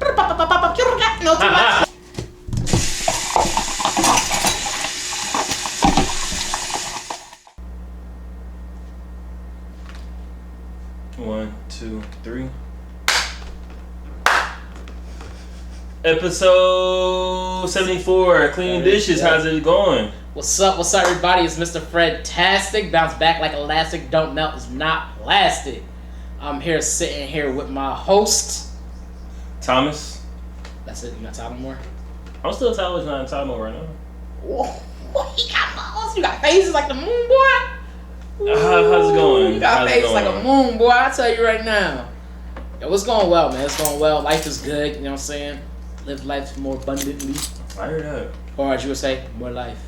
No, too much. One, two, three. Episode 74, Cleaning Dishes. How's it going? What's up, everybody? It's Mr. Fred-tastic. Bounce back like elastic. Don't melt. It's not plastic. I'm here sitting here with my host. Thomas. That's it. You not Tyler Moore? I'm still Tyler's not Tyler right now. Whoa, he got balls. You got faces like the moon, boy. How's it going? You got faces like a moon, boy. I tell you right now. Yo, it's going well, man. It's going well. Life is good. You know what I'm saying? Live life more abundantly. I heard that. Or as you would say, more life.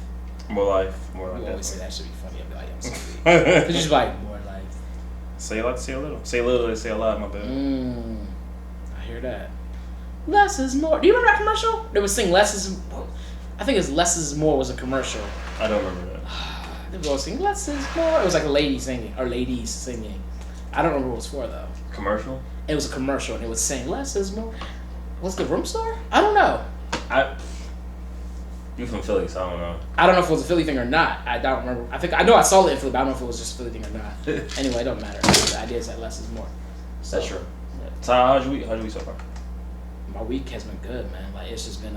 More life. More life. You always say that should be funny. I'd be like, I'm sorry. But you just like, more life. Say a lot, say a little. Say a little, they say a lot, my bad. I hear that. Less is more. Do you remember that commercial? They would sing less is more. I think it's less is more was a commercial. I don't remember that. They would sing less is more. It was like a lady singing, or ladies singing. I don't remember what it was for, though. Commercial? It was a commercial, and it would sing less is more. Was the room store? I don't know. You from Philly, so I don't know. I don't know if it was a Philly thing or not. I don't remember. I know I saw it in Philly, but I don't know if it was just a Philly thing or not. Anyway, it don't matter. The idea is that less is more. So, that's true. So how's your week so far? My week has been good, man. Like, it's just been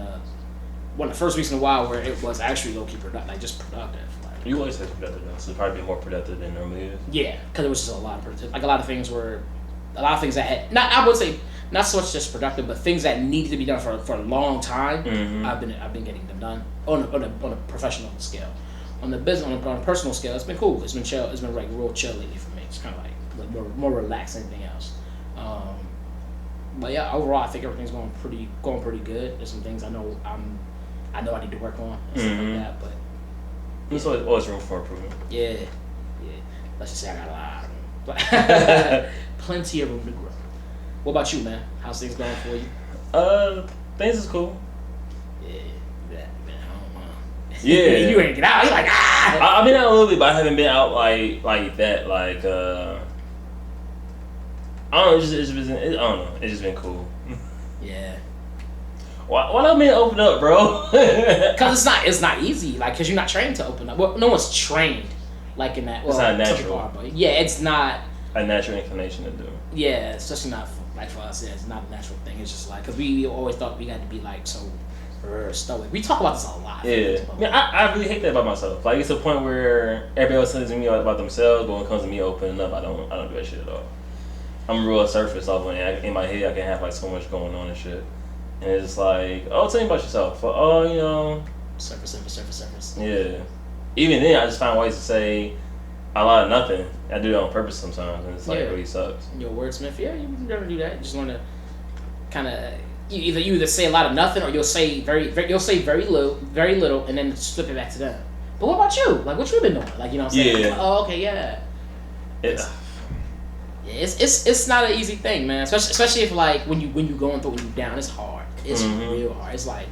one of the first weeks in a while where it was actually low key productive, like just productive. Like, You always say productive, though, so it's probably been more productive than it normally is. Yeah, because it was just a lot of productive. Like a lot of things that had I would say not so much just productive, but things that needed to be done for a long time. Mm-hmm. I've been getting them done on a professional scale. On the business, on a personal scale, it's been cool. It's been chill. It's been like real chill lately for me. It's kind of like more relaxed than anything else. But yeah, overall, I think everything's going pretty good. There's some things I know I need to work on and stuff like that. But there's always room for improvement. Yeah. Let's just say I got a lot of room. Plenty of room to grow. What about you, man? How's things going for you? Things is cool. Yeah, you been home, huh? Yeah. You ain't get out. You like, I've been out a little bit, but I haven't been out like that. Like, I don't know. I don't know. It's just been cool. Yeah. Why not mean open up, bro? Because it's not easy. Like, because you're not trained to open up. Well, no one's trained like in that. Well, it's not natural. But yeah, it's not a natural inclination to do. Yeah, especially not for us. Yeah, it's not a natural thing. It's just like because we always thought we had to be like so stoic. We talk about this a lot. Yeah, I really hate that about myself. Like, it's a point where everybody else tells me about themselves, but when it comes to me opening up, I don't do that shit at all. I'm real surface level, and in my head, I can have like so much going on and shit. And it's like, oh, tell me about yourself. Oh, you know, surface. Yeah. Even then, I just find ways to say a lot of nothing. I do it on purpose sometimes, and it's like, it really sucks. Your wordsmith, yeah, you never do that. You just want to kind of you either say a lot of nothing, or you'll say very little, and then slip it back to them. But what about you? Like, what you been doing? Like, you know what I'm saying? Yeah. Oh, okay, yeah. It's not an easy thing, man. Especially if like when you going through when you down, it's hard. It's real hard. It's like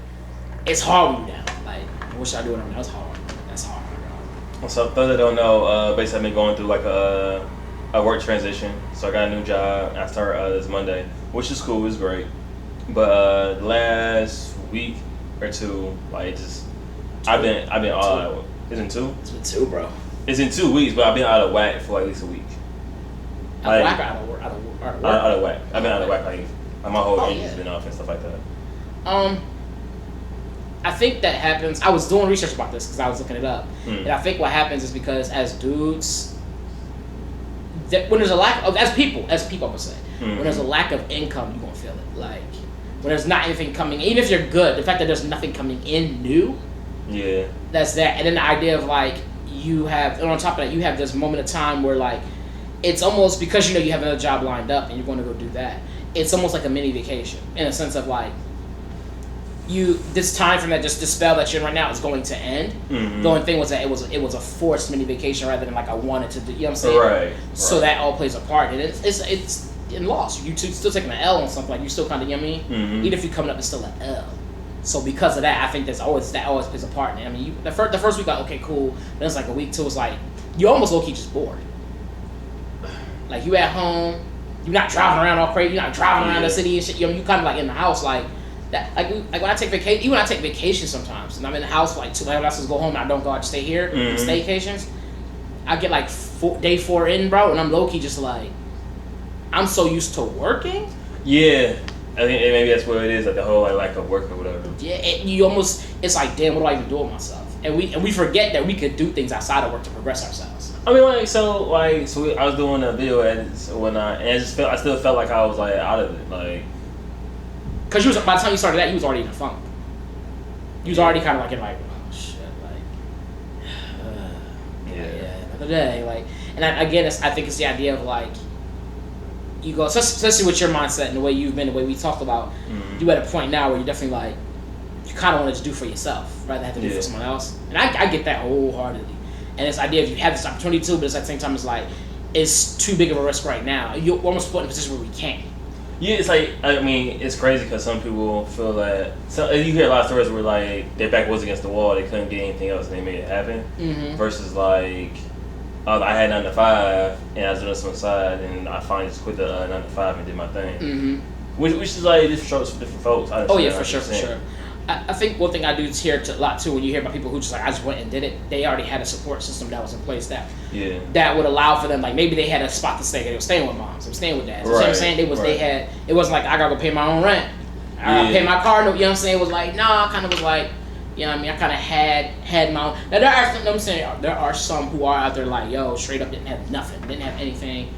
it's hard when you down. Like, what should I do when I'm down? It's hard. That's hard. So, for those that don't know, basically I've been going through like a work transition. So I got a new job. I start this Monday, which is cool. It's great. But last week or two, like I've been all out. It's in 2? It's been 2, bro. It's in 2 weeks, but I've been out of whack for like at least a week. Out of whack. Out of whack. I've been out of whack like my whole energy's been off and stuff like that. I think that happens. I was doing research about this because I was looking it up, and I think what happens is because as dudes, when there's a lack of as people, I would say, when there's a lack of income, you're gonna feel it. Like when there's not anything coming, even if you're good, the fact that there's nothing coming in new, that's that. And then the idea of like you have, and on top of that, you have this moment of time where like it's almost because you have another job lined up and you're going to go do that. It's almost like a mini vacation in a sense of like. This time from this spell that you're in right now is going to end. The only thing was that it was a forced mini vacation rather than like I wanted to do. You know what I'm saying? Right. So that all plays a part, and it's in loss. You still taking an L on something like you still kind of, you know what I mean? Even if you're coming up, it's still an L. So because of that, I think that always plays a part. I mean, the first week like okay cool, then it's like a week two, it's like you almost low key just bored. Like you at home, you're not driving around all crazy. You're not driving around the city and shit. You kind of like in the house like that. Like when I take vacation, even when I take vacations sometimes, and I'm in the house for like 2 hours, I just go home and I don't go out to stay here. Staycations. I get like day 4 in, bro, and I'm low key just like, I'm so used to working. Yeah. I think maybe that's what it is, like the whole like lack of work or whatever. Yeah, it's like, damn, what do I even do with myself? And we forget that we could do things outside of work to progress ourselves. I mean, I was doing a video edits and whatnot, and I still felt like I was like out of it, like. Cause by the time you started that, you was already in a funk. You was already kind of like in like, oh shit, like, another day, like, and again, I think it's the idea of like. You go, especially with your mindset and the way you've been, the way we talked about, you at a point now where you're definitely like, you kind of want to do for yourself rather than have to do for someone else. And I get that wholeheartedly. And this idea of you have this opportunity too, but it's at the same time, it's like, it's too big of a risk right now. You're almost put in a position where we can't. Yeah, it's like, I mean, it's crazy because some people feel that, you hear a lot of stories where like, their back was against the wall, they couldn't get anything else and they made it happen. Versus like, I had 9 to 5 and I was doing some side and I finally just quit the 9 to 5 and did my thing. Which is like different strokes for different folks. Oh yeah, for sure. I think one thing I do hear a lot too when you hear about people who just like, I just went and did it, they already had a support system that was in place that would allow for them, like maybe they had a spot to stay, they were staying with moms, they were staying with dads. You know what I'm saying? It wasn't like I gotta go pay my own rent. I gotta pay my car note, you know what I'm saying? It was like, nah, I kinda was like, you know what I mean? I kind of had my own. Now, there are some who are out there like, yo, straight up didn't have nothing, didn't have anything.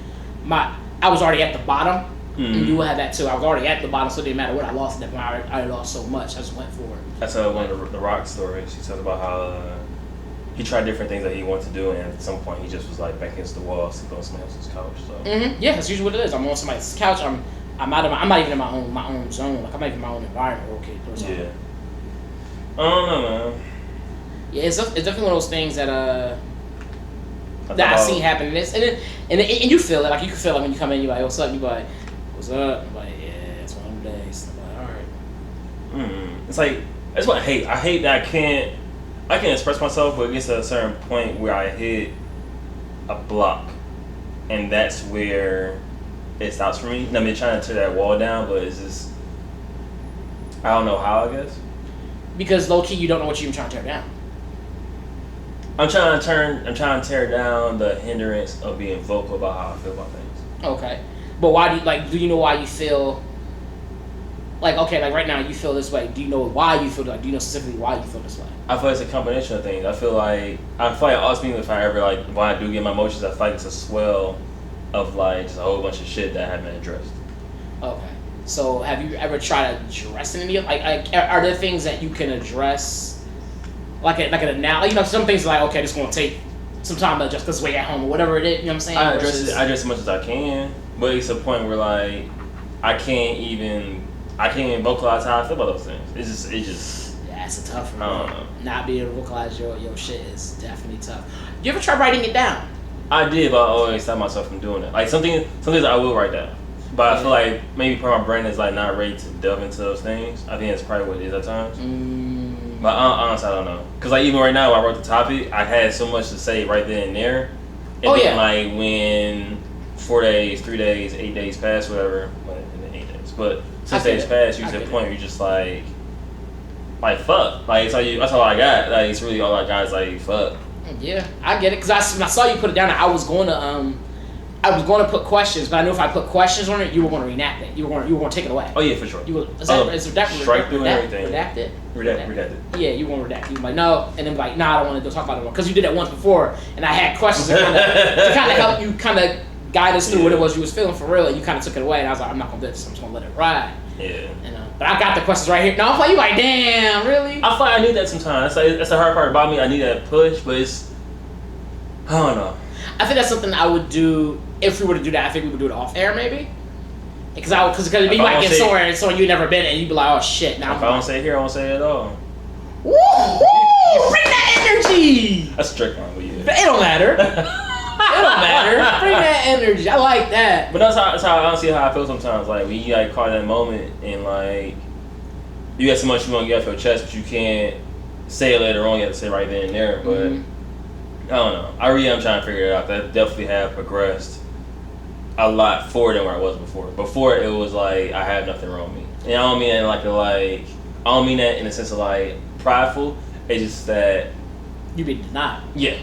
I was already at the bottom, and you will have that too. I was already at the bottom, so it didn't matter what I lost at that point. I lost so much, I just went for it. That's one of the Rock stories. He talks about how he tried different things that he wanted to do, and at some point he just was like back against the wall, sleeping on somebody else's couch. So. Yeah, that's usually what it is. I'm on somebody's couch. I'm not even in my own zone. Like I'm not even in my own environment. Okay, yeah. I don't know, man. Yeah, it's definitely one of those things that I see happen, and you feel it. Like you can feel it when you come in. You're like, "What's up?" You like, "What's up?" I'm like, "Yeah, it's one of them days." I'm like, "All right." It's like that's what I hate. I hate that I can express myself, but it gets to a certain point where I hit a block, and that's where it stops for me. And I've been trying to tear that wall down, but it's just I don't know how. I guess. Because low key, you don't know what you're even trying to tear down. I'm trying to tear down the hindrance of being vocal about how I feel about things. Okay, but why do you know why you feel? Like okay, like right now you feel this way. Do you know why you feel like? Do you know specifically why you feel this way? I feel like it's a combination of things. I feel like ultimately if I ever like when I do get my emotions, I feel like it's a swell of like just a whole bunch of shit that I haven't addressed. Okay. So have you ever tried addressing any of like are there things that you can address like an analogy? You know, some things like okay, this is gonna take some time to adjust this way at home or whatever it is. You know what I'm saying? I address as much as I can, but it's a point where like I can't even vocalize how I feel about those things. It just yeah, it's a tough one. I don't know. Not being able to vocalize your shit is definitely tough. You ever try writing it down? I did, but I always stop myself from doing it. Like some things I will write down. But I feel like maybe part of my brain is like not ready to delve into those things. I think that's probably what it is at times. But honestly, I don't know. Cause like even right now, when I wrote the topic, I had so much to say right then and there. And then like when 4 days, 3 days, 8 days pass, whatever. Well, 8 days, but 6 days pass, you get to a point where you're just like fuck. Like that's all I got. Like it's really all I got is like fuck. Yeah, I get it. Cause when I saw you put it down, I was going to put questions, but I knew if I put questions on it, you were going to reenact it. You were going to take it away. Oh yeah, for sure. Strike through everything. Redacted. Redacted. Yeah, you want to redact. You were like no, and then like nah, I don't want to talk about it anymore because you did it once before, and I had questions to kind of help you kind of guide us through what it was you was feeling for real, and you kind of took it away, and I was like I'm not going to do this. I'm just going to let it ride. Yeah. But I got the questions right here. No, I'm like you like damn really. I feel like I need that sometimes. That's the hard part about me. I need that push, but it's I don't know. I think that's something I would do. If we were to do that, I think we would do it off air, maybe. Because you might get somewhere and somewhere you've never been, and you'd be like, oh shit. Now if I don't say it here, I won't say it at all. Woo! Bring that energy. That's a trick one, but yeah. But it don't matter. It don't matter. Bring that energy. I like that. But that's how I see how I feel sometimes. Like when you like caught in that moment and like you got so much you want to get off your chest, but you can't say it later on. You have to say it right then and there. But I don't know. I really am trying to figure it out. I definitely have progressed a lot forward than where I was before. Before it was like I have nothing wrong with me. And I don't mean that I don't mean that in the sense of like prideful. It's just that you've been denied. Yeah.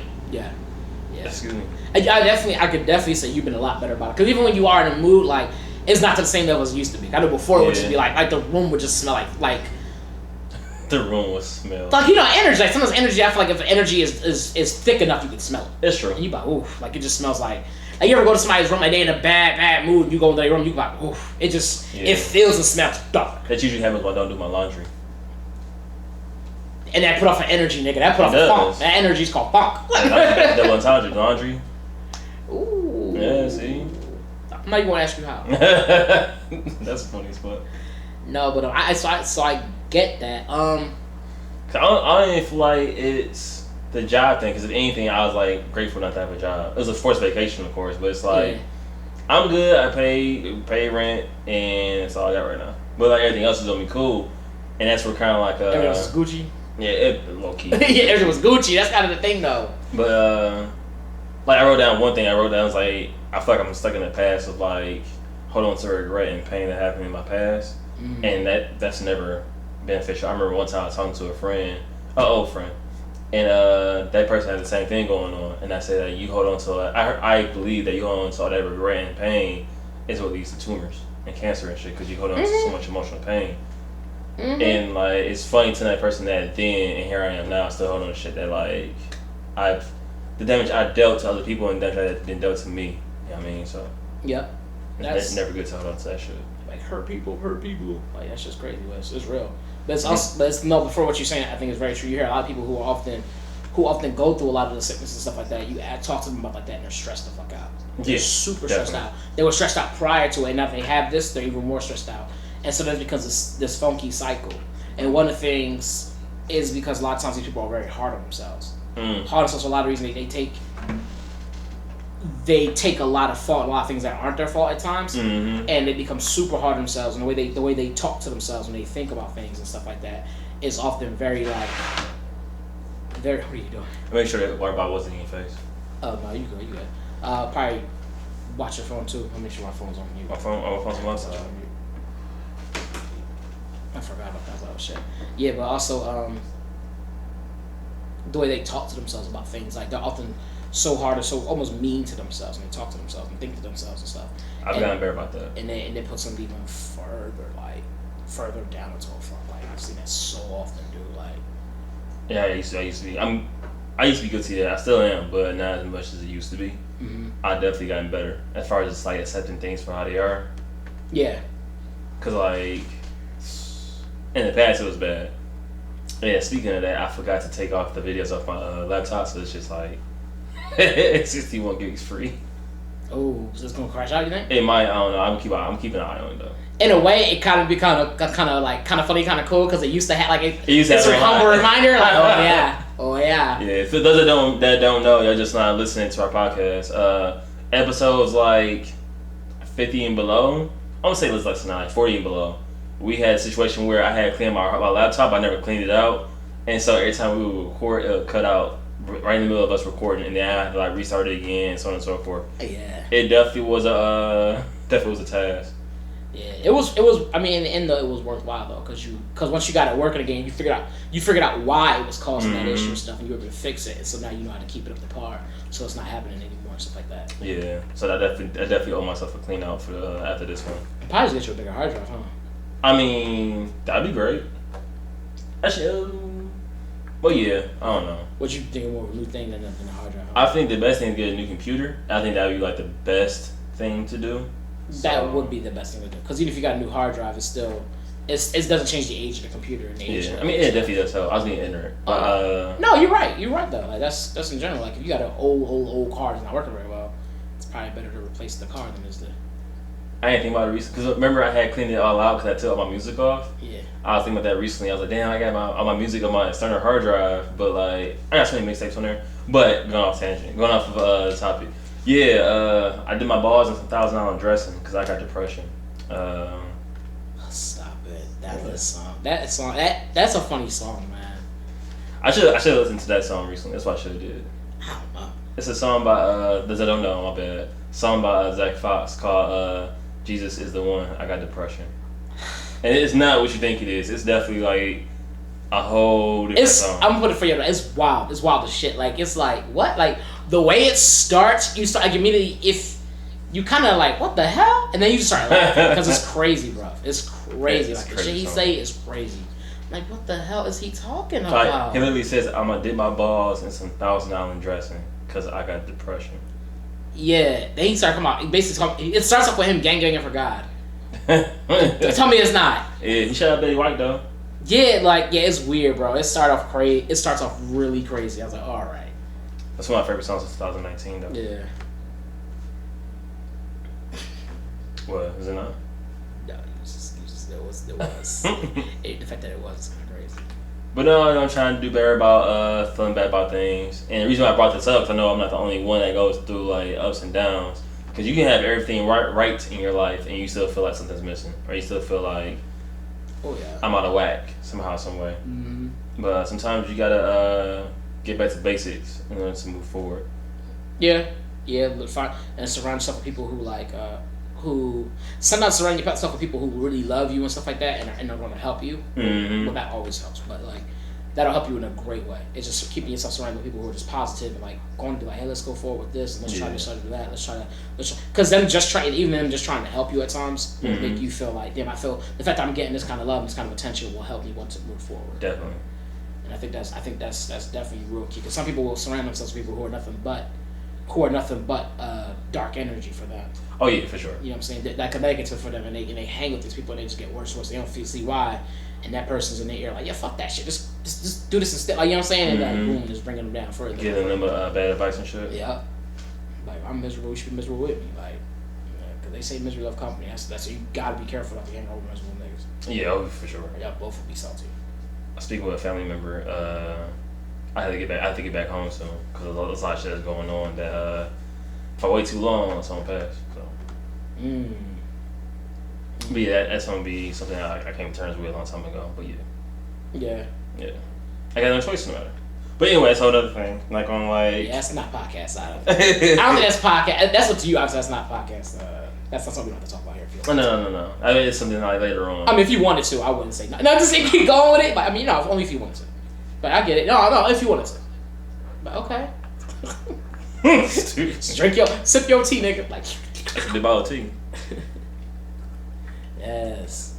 Excuse me. I could definitely say you've been a lot better about it. Because even when you are in a mood, like it's not to the same level as it used to be. I know before it would just be like the room would just smell like. The room would smell. Like energy. Like sometimes energy, I feel like if the energy is thick enough, you can smell it. It's true. And you like, oof, like it just smells like you ever go to somebody's room, like they in a bad mood, and you go into their room, you like, oof, it just it feels and smells dark. That usually happens when I don't do my laundry. And that put off an energy, nigga. That put off a funk. That energy's called funk. Double entendre, laundry. Ooh. Yeah, see? I'm not even gonna ask you how. That's funny as fuck. No, but so I get that. I don't even feel like it's the job thing, because if anything, I was like grateful not to have a job. It was a forced vacation, of course, but it's like I'm good. I pay rent, and that's all I got right now. But like everything else is gonna be cool, and that's where kind of like everything was Gucci. Yeah, low key. Yeah, everything was Gucci. That's kind of the thing, though. But like I wrote down one thing. I wrote down was like I feel like I'm stuck in the past of like hold on to regret and pain that happened in my past, and that's never beneficial. I remember one time I was talking to an old friend, and that person had the same thing going on, and I said that you hold on to I believe that you hold on to all that regret and pain is what leads to tumors and cancer and shit, because you hold on to so much emotional pain. And like it's funny to that person that then, and here I am now still holding on to shit that like the damage I dealt to other people and that had been dealt to me. You know what I mean? So that's never good to hold on to that shit. Like hurt people. Like that's just crazy. It's real. But it's also, before what you're saying, I think it's very true. You hear a lot of people who often go through a lot of the sickness and stuff like that. You talk to them about like that, and they're stressed the fuck out. They're super stressed out. They were stressed out prior to it, and now they have this, they're even more stressed out. And so that's because this funky cycle. And one of the things is because a lot of times these people are very hard on themselves. Hard on themselves for a lot of reasons. They take a lot of fault in a lot of things that aren't their fault at times, and they become super hard on themselves. And the way they talk to themselves when they think about things and stuff like that is often very like. What are you doing? Make sure that water bottle wasn't in your face. Oh no, you good. Probably watch your phone too. I'll make sure my phone's on mute. My phone's on my side. I forgot about that little shit. Yeah, but also the way they talk to themselves about things, like they're often so hard or so almost mean to themselves when they talk to themselves and think to themselves and stuff. I've gotten better about that. And they put them even further down into a front. Like I've seen that so often, dude. Like yeah, I used to be. I used to be good to that. I still am, but not as much as it used to be. I definitely gotten better as far as just like accepting things for how they are. Yeah. Cause like in the past it was bad. Yeah. Speaking of that, I forgot to take off the videos off my laptop, so it's just like it's 61 gigs free. Oh, is this gonna crash out? You think? It might. I don't know. I'm keeping an eye on it though. In a way, it kind of be kind of funny, kind of cool, because it used to have it's a humble reminder, like oh yeah. Yeah. For those that don't know, y'all just not listening to our podcast. Episodes like 50 and below. I'm gonna say let's less than 40 and below. We had a situation where I had to clean my laptop. I never cleaned it out, and so every time we would record, it would cut out right in the middle of us recording, and then I had to like restart it again, so on and so forth. Yeah. It definitely was a task. Yeah, it was. I mean, in the end, though, it was worthwhile though, because once you got it working again, you figured out why it was causing that issue and stuff, and you were able to fix it. So now you know how to keep it up to par, so it's not happening anymore and stuff like that. Yeah, so I definitely owe myself a clean out for after this one. Probably just get you a bigger hard drive, huh? I mean, that'd be great. Actually, well, yeah, I don't know. What you think more of a new thing than a hard drive? I think the best thing is get a new computer. I think that would be like the best thing to do. That would be the best thing to do, because even if you got a new hard drive, it doesn't change the age of the computer and the age. Yeah, I mean it definitely does help. I was being ignorant. No, you're right. You're right though. Like that's in general. Like if you got an old car that's not working very well, it's probably better to replace the car than is the. I didn't think about it recently, because remember I had cleaned it all out because I took all my music off. Yeah. I was thinking about that recently. I was like, damn, I got all my music on my external hard drive, but like I got so many mixtapes on there. But going off of the topic. Yeah, I did my balls and some $1,000 dressing because I got depression. Stop it! That's a funny song, man. I should have listened to that song recently. That's what I should have did. I don't know. It's a song by those I don't know. My bad. song by Zach Fox called "Jesus Is the One." I got depression, and it's not what you think it is. It's definitely like a whole different song. I'm gonna put it for you. It's wild. It's wild as shit. Like it's like what? Like the way it starts, you start like immediately. If you kind of like what the hell, and then you start laughing because it's crazy, bro. It's crazy. Like the shit he say is crazy. Like what the hell is he talking about? He literally says, "I'm gonna dip my balls in some $1,000 dressing because I got depression." Yeah. Then he started coming out. It starts off with him ganging for God. Tell me it's not. Yeah, he shot out Betty White though. Yeah, it's weird, bro. It starts off really crazy. I was like, all right. That's one of my favorite songs of 2019 though. Yeah. What is it not? No, it was. The fact that it was kind of crazy. But no, I'm trying to do better about feeling bad about things. And the reason why I brought this up, because I know I'm not the only one that goes through like ups and downs. Because you can have everything right in your life, and you still feel like something's missing, or you still feel like, I'm out of whack somehow, some way. Mm-hmm. But sometimes you gotta get back to basics in order to move forward. Yeah, fine. And surround yourself with people who sometimes surround yourself with people who really love you and stuff like that, and are going to help you. Mm-hmm. Well, that always helps, but like that'll help you in a great way. It's just keeping yourself surrounded with people who are just positive and like going to be like, hey, let's go forward with this, and let's try to do that. Let's try, because them just trying to help you at times will make you feel like, damn, I feel the fact that I'm getting this kind of love and this kind of attention will help me want to move forward. Definitely. And I think that's definitely real key, because some people will surround themselves with people who are nothing but dark energy for them. Oh yeah, for sure. You know what I'm saying? That negative for them, and they hang with these people and they just get worse and worse. They don't see why, and that person's in their ear like, yeah, fuck that shit. Just do this instead. Like, you know what I'm saying? And like, boom, just bringing them down further. Giving them bad advice and shit. Yeah. Like, I'm miserable. You should be miserable with me. Like, because they say misery love company. That's you gotta be careful not to hang over miserable niggas. Yeah, for sure. Y'all both will be salty. Speaking with a family member, I have to get back home soon because there's a lot of shit that's going on that if I wait too long, it's gonna pass. So. But yeah, that's gonna be something I came to terms with a long time ago. But yeah, I got no choice in the matter. But anyway, that's another thing. Like on like, yeah, that's not podcast side of it. I don't think that's podcast. That's up to you. Obviously, that's not podcast. That's not something we have to talk about here. No. I mean, it's something like later on. I mean, if you wanted to, I wouldn't say no. Just say keep going with it. But I mean, only if you wanted to. But I get it. No, if you wanted to. But okay. Sip your tea, nigga. Like. That's a big bottle of tea. Yes.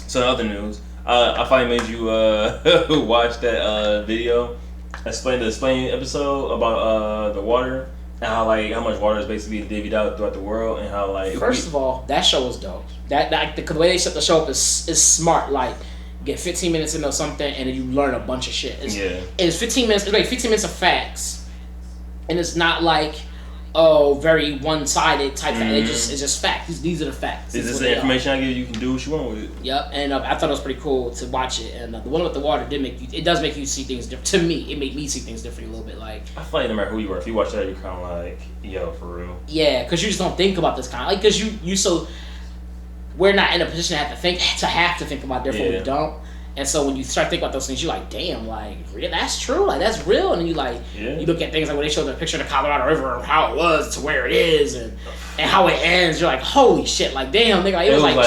So in other news, I finally made you watch that video, explain episode about the water and how much water is basically divvied out throughout the world and how like. First of all, that show was dope. The way they set the show up is smart. Like, get 15 minutes into something and then you learn a bunch of shit. It's 15 minutes. It's like 15 minutes of facts, and it's not like, very one-sided type thing. It's just facts. These are the facts. This is the information I give you. You can do what you want with it. Yep, and I thought it was pretty cool to watch it. And the one with the water does make you see things different. To me, it made me see things differently a little bit. Like, I feel like no matter who you are, if you watch that, you're kind of like, yo, for real. Yeah, because you just don't think about this kind of, like, because we're not in a position to have to think about different. We don't. And so when you start thinking about those things, you're like, damn, like, that's true, like, that's real. And then you look at things like when they show the picture of the Colorado River and how it was to where it is and how it ends, you're like, holy shit, like, damn, nigga, it was like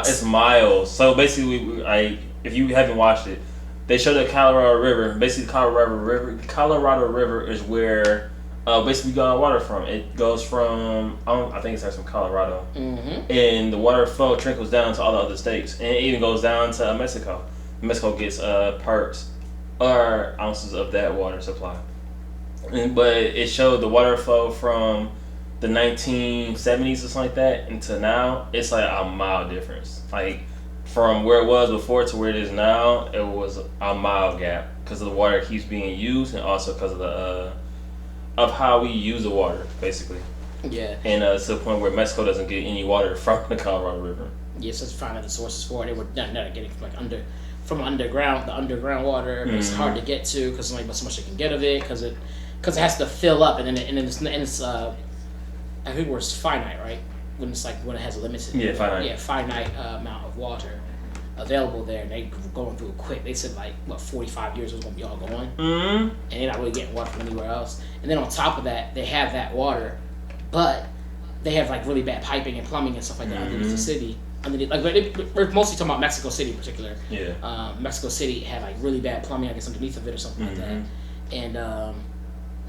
it's miles. So basically, if you haven't watched it, they show the Colorado River. Basically, the Colorado River is where basically we got our water from. It goes from, I think it starts from Colorado. And the water flow trickles down to all the other states. And it even goes down to Mexico. Mexico gets parts or ounces of that water supply. But it showed the water flow from the 1970s or something like that into now. It's like a mile difference. Like from where it was before to where it is now, it was a mile gap because the water keeps being used and also because of the of how we use the water, basically. Yeah. And to the point where Mexico doesn't get any water from the Colorado River. Yeah, so it's finding the sources for it. They were not getting from underground. The underground water it's hard to get to because there's only so much they can get of it because it has to fill up and then it's I think it's finite, right? When it has a limited finite amount of water available there, and they going through it quick. They said 45 years was gonna be all going, and they're not really getting water from anywhere else. And then on top of that, they have that water but they have like really bad piping and plumbing and stuff like that underneath the city. Underneath, like we're mostly talking about Mexico City in particular. Yeah. Mexico City had like really bad plumbing, I guess, underneath of it or something like that, and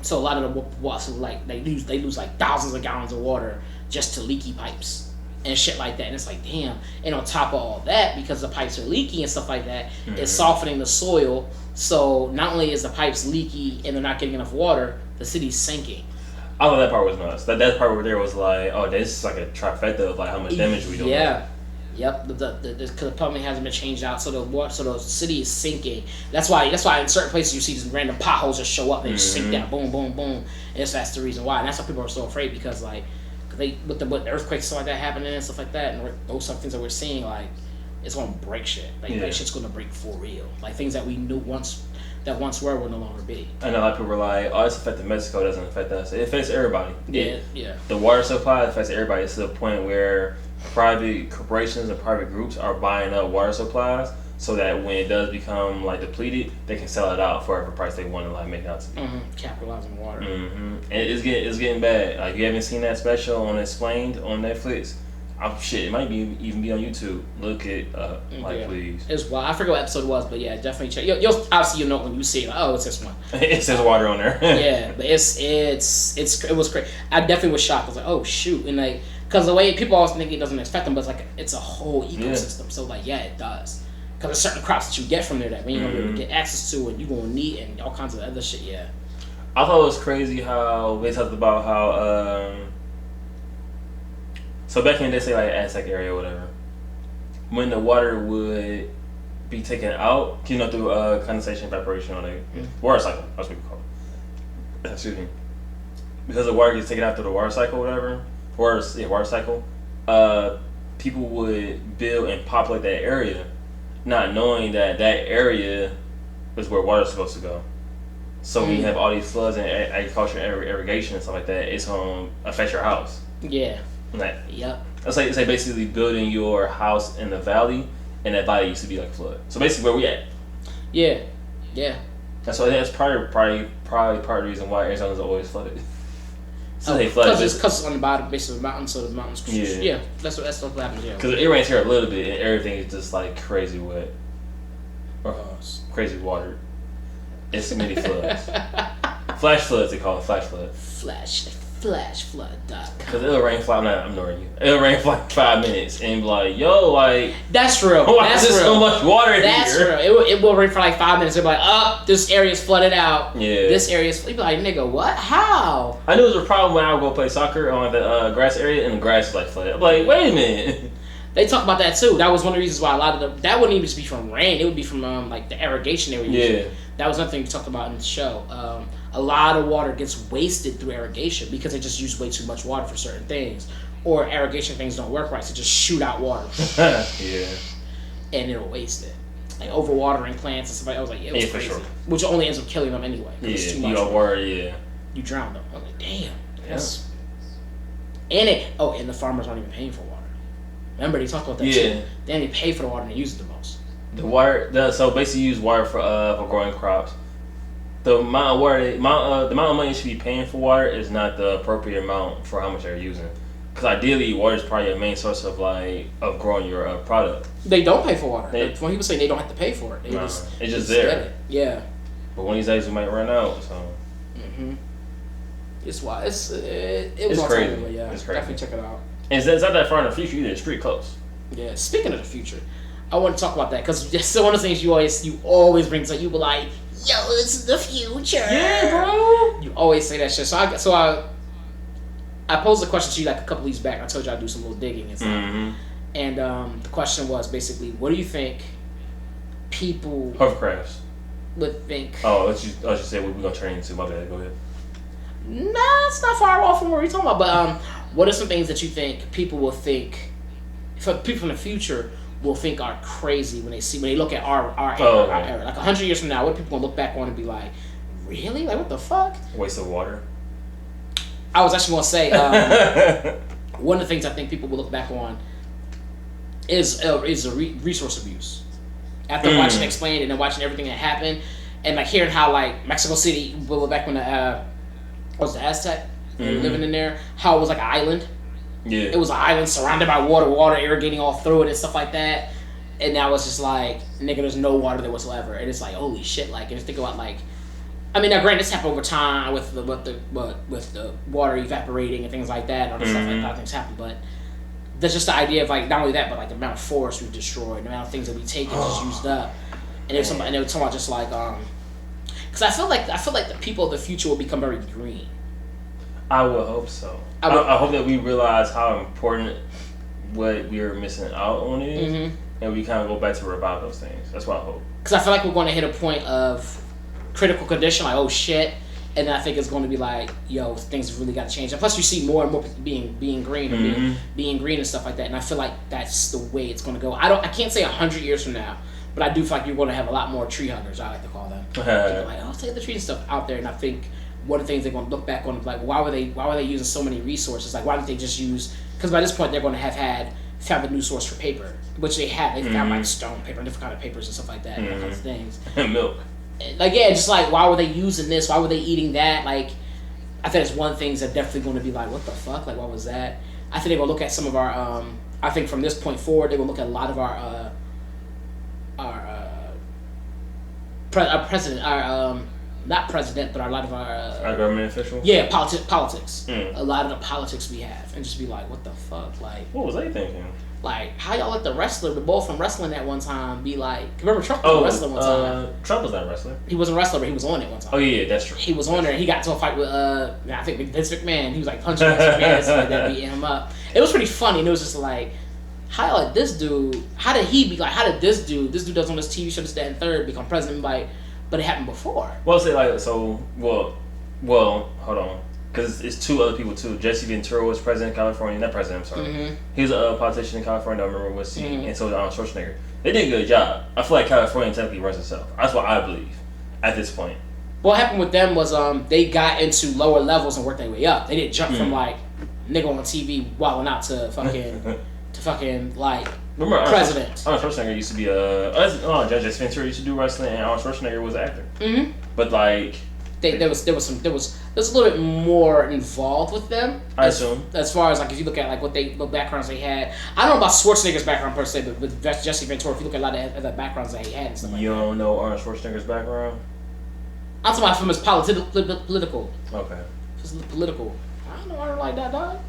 so a lot of the water, so like they lose like thousands of gallons of water just to leaky pipes and shit like that. And it's like, damn. And on top of all that, because the pipes are leaky and stuff like that, it's softening the soil. So not only is the pipes leaky and they're not getting enough water, the city's sinking. I thought that part was nuts. That part where there was like, oh, this is like a trifecta of like how much damage we doing. Yeah. Yep, the plumbing hasn't been changed out, so the city is sinking. That's why in certain places you see these random potholes just show up and just sink down, boom, boom, boom. And that's the reason why, and that's why people are so afraid, because like with the earthquakes and stuff like that happening and stuff like that, and those are things that we're seeing, like it's gonna break shit. Like that shit's gonna break for real. Like things that we knew once were will no longer be. I know a lot of people were like, oh, it's affecting Mexico, it doesn't affect us. It affects everybody. Yeah. The water supply affects everybody. It's to the point where private corporations and private groups are buying up water supplies so that when it does become like depleted, they can sell it out for whatever price they want to like make it out to be. Capitalizing water. And it's getting bad. Like, you haven't seen that special on Explained on Netflix? It might even be on YouTube. Look it up, please. It's wild. I forget what episode it was, but yeah, definitely check. You'll obviously know when you see it. Like, oh, it's this one. It says water on there. Yeah, but it was crazy. I definitely was shocked. I was like, oh shoot, and like, because the way people always think it doesn't affect them, but it's like it's a whole ecosystem. So like, yeah, it does. Because there's certain crops that you get from there that we ain't gonna be able to get access to, and you're gonna need, and all kinds of other shit. Yeah. I thought it was crazy how they talked about how. So back in, they say like Aztec area or whatever, when the water would be taken out, through condensation, evaporation on a water cycle. That's what we call it. Excuse me. Because the water gets taken out through the water cycle, or whatever. Water cycle. People would build and populate that area, not knowing that area is where water's supposed to go. So when you have all these floods and agriculture and irrigation and stuff like that, it's gonna affect your house. Yeah. Like, yep. It's like basically building your house in the valley, and that valley used to be like a flood. So basically, where we at? Yeah. That's probably part of the reason why Arizona's always flooded. So they flooded because it's on the bottom base of the mountain, so the mountains. Yeah. That's what happens. Yeah. Because it rains here a little bit, and everything is just like crazy wet, or crazy water. It's mini floods. Flash floods, they call it. Flash flood. Flashflood.com. Because it'll rain for, I'm ignoring you. It'll rain for like 5 minutes and be like, yo, like. That's real. Why is there so much water in here? That's real. It will rain for like 5 minutes. It'll be like, this area's flooded out. Yeah. This area's flooded. You'll be like, nigga, what? How? I knew it was a problem when I would go play soccer on the grass area, and the grass is like flooded. I'm like, wait a minute. They talk about that too. That was one of the reasons why a lot of that wouldn't even just be from rain. It would be from like the irrigation area. Yeah. That was another thing we talked about in the show. A lot of water gets wasted through irrigation because they just use way too much water for certain things, or irrigation things don't work right, so just shoot out water. Yeah. And it'll waste it. Like overwatering plants and stuff like that. I was like, it was crazy. For sure. Which only ends up killing them anyway. Yeah. It's too much water. Yeah. You drown them. I was like, damn. Yes. Yeah. And the farmers aren't even paying for water. Remember, they talked about that too. They only pay for the water and they use it the most. The water, so basically you use water for growing crops. The amount of water, the amount of money you should be paying for water is not the appropriate amount for how much they're using. Because ideally, water is probably a main source of growing your product. They don't pay for water. When people say they don't have to pay for it, it's just there. Yeah. But one of these days we might run out. So. It's why it was crazy. Time, yeah, it's crazy. Definitely check it out. And it's not that far in the future either. It's pretty close. Yeah. Speaking of the future, I want to talk about that because it's one of the things you always bring up. You be like, yo, it's the future. Yeah, bro. You always say that shit. So I posed a question to you like a couple weeks back. I told you I'd do some little digging and stuff. And the question was basically, what do you think people hovercrafts would think? Oh, let's just say what we're gonna turn into. My bad. Go ahead. Nah, it's not far off from what we're talking about. But what are some things that you think people will think? For people from the future will think are crazy when they look at our era. Like 100 years from now, what are people gonna look back on and be like, really? Like, what the fuck? Waste of water. I was actually gonna say one of the things I think people will look back on is resource abuse. After watching Explained and then watching everything that happened, and like hearing how like Mexico City, back when the was the Aztec and living in there. How it was like an island. Yeah. It was an island surrounded by water irrigating all through it and stuff like that. And now it's just like, nigga, there's no water there whatsoever. And it's like, holy shit! Like, and just think about like, I mean, now granted, this happened over time with the water evaporating and things like that, and all this stuff like that. Things happen, but that's just the idea of like not only that, but like the amount of forest we've destroyed, the amount of things that we take and just used up. And there's somebody, and they were talking about just like, because I feel like the people of the future will become very green. I would hope so. I hope that we realize how important what we are missing out on is, and we kind of go back to revive those things. That's what I hope. Because I feel like we're going to hit a point of critical condition, like, oh shit, and then I think it's going to be like, yo, things have really got to change. And plus, you see more and more people being green, and being green and stuff like that. And I feel like that's the way it's going to go. I can't say 100 years from now, but I do feel like you're going to have a lot more tree huggers. I like to call them. People like, oh, take the trees and stuff out there. And I think one of the things they're going to look back on is like, why were they using so many resources? Like, why didn't they just use? Because by this point, they're going to have found a new source for paper, which they have. They've found like stone paper and different kind of papers and stuff like that, and all kinds of things. Milk. Like, yeah, just like, why were they using this? Why were they eating that? Like, I think it's one things that definitely going to be like, what the fuck? Like, what was that? I think they're going to look at some of our, I think from this point forward, they're going to look at a lot of our president, not president, but a lot of our government officials? Yeah, politics. A lot of the politics we have. And just be like, what the fuck? Like, what was they thinking? Like, how y'all let the bull from wrestling at one time be like... Remember, Trump was wrestling one time. Trump was not a wrestler. He wasn't a wrestler, but he was on it one time. Oh, yeah, that's true. He was on there. He got into a fight with, I think, Vince McMahon. He was, like, punching Vince McMahon and stuff like that, beating him up. It was pretty funny. And it was just like, how y'all let this dude... How did this dude does on this TV show, this, that, and third, become president? Like, but it happened before. Well, say, like, so... Well, hold on. Because it's two other people too. Jesse Ventura was president of California. Not president, I'm sorry. He was a politician in California. I don't remember what seat. And so was Arnold Schwarzenegger. They did a good job. I feel like California technically runs itself. That's what I believe at this point. What happened with them was they got into lower levels and worked their way up. They didn't jump from like nigga on TV wilding out to fucking like remember president. Arnold Schwarzenegger used to be Jesse Ventura used to do wrestling, and Arnold Schwarzenegger was an actor. But like. There was a little bit more involved with them. I assume. As far as like if you look at like what backgrounds they had, I don't know about Schwarzenegger's background per se, but with Jesse Ventura, if you look at a lot of the backgrounds that he had and stuff like that. You don't know Arnold Schwarzenegger's background? I'm talking about from his political. Okay. Just political. I don't know Arnold like that, dog.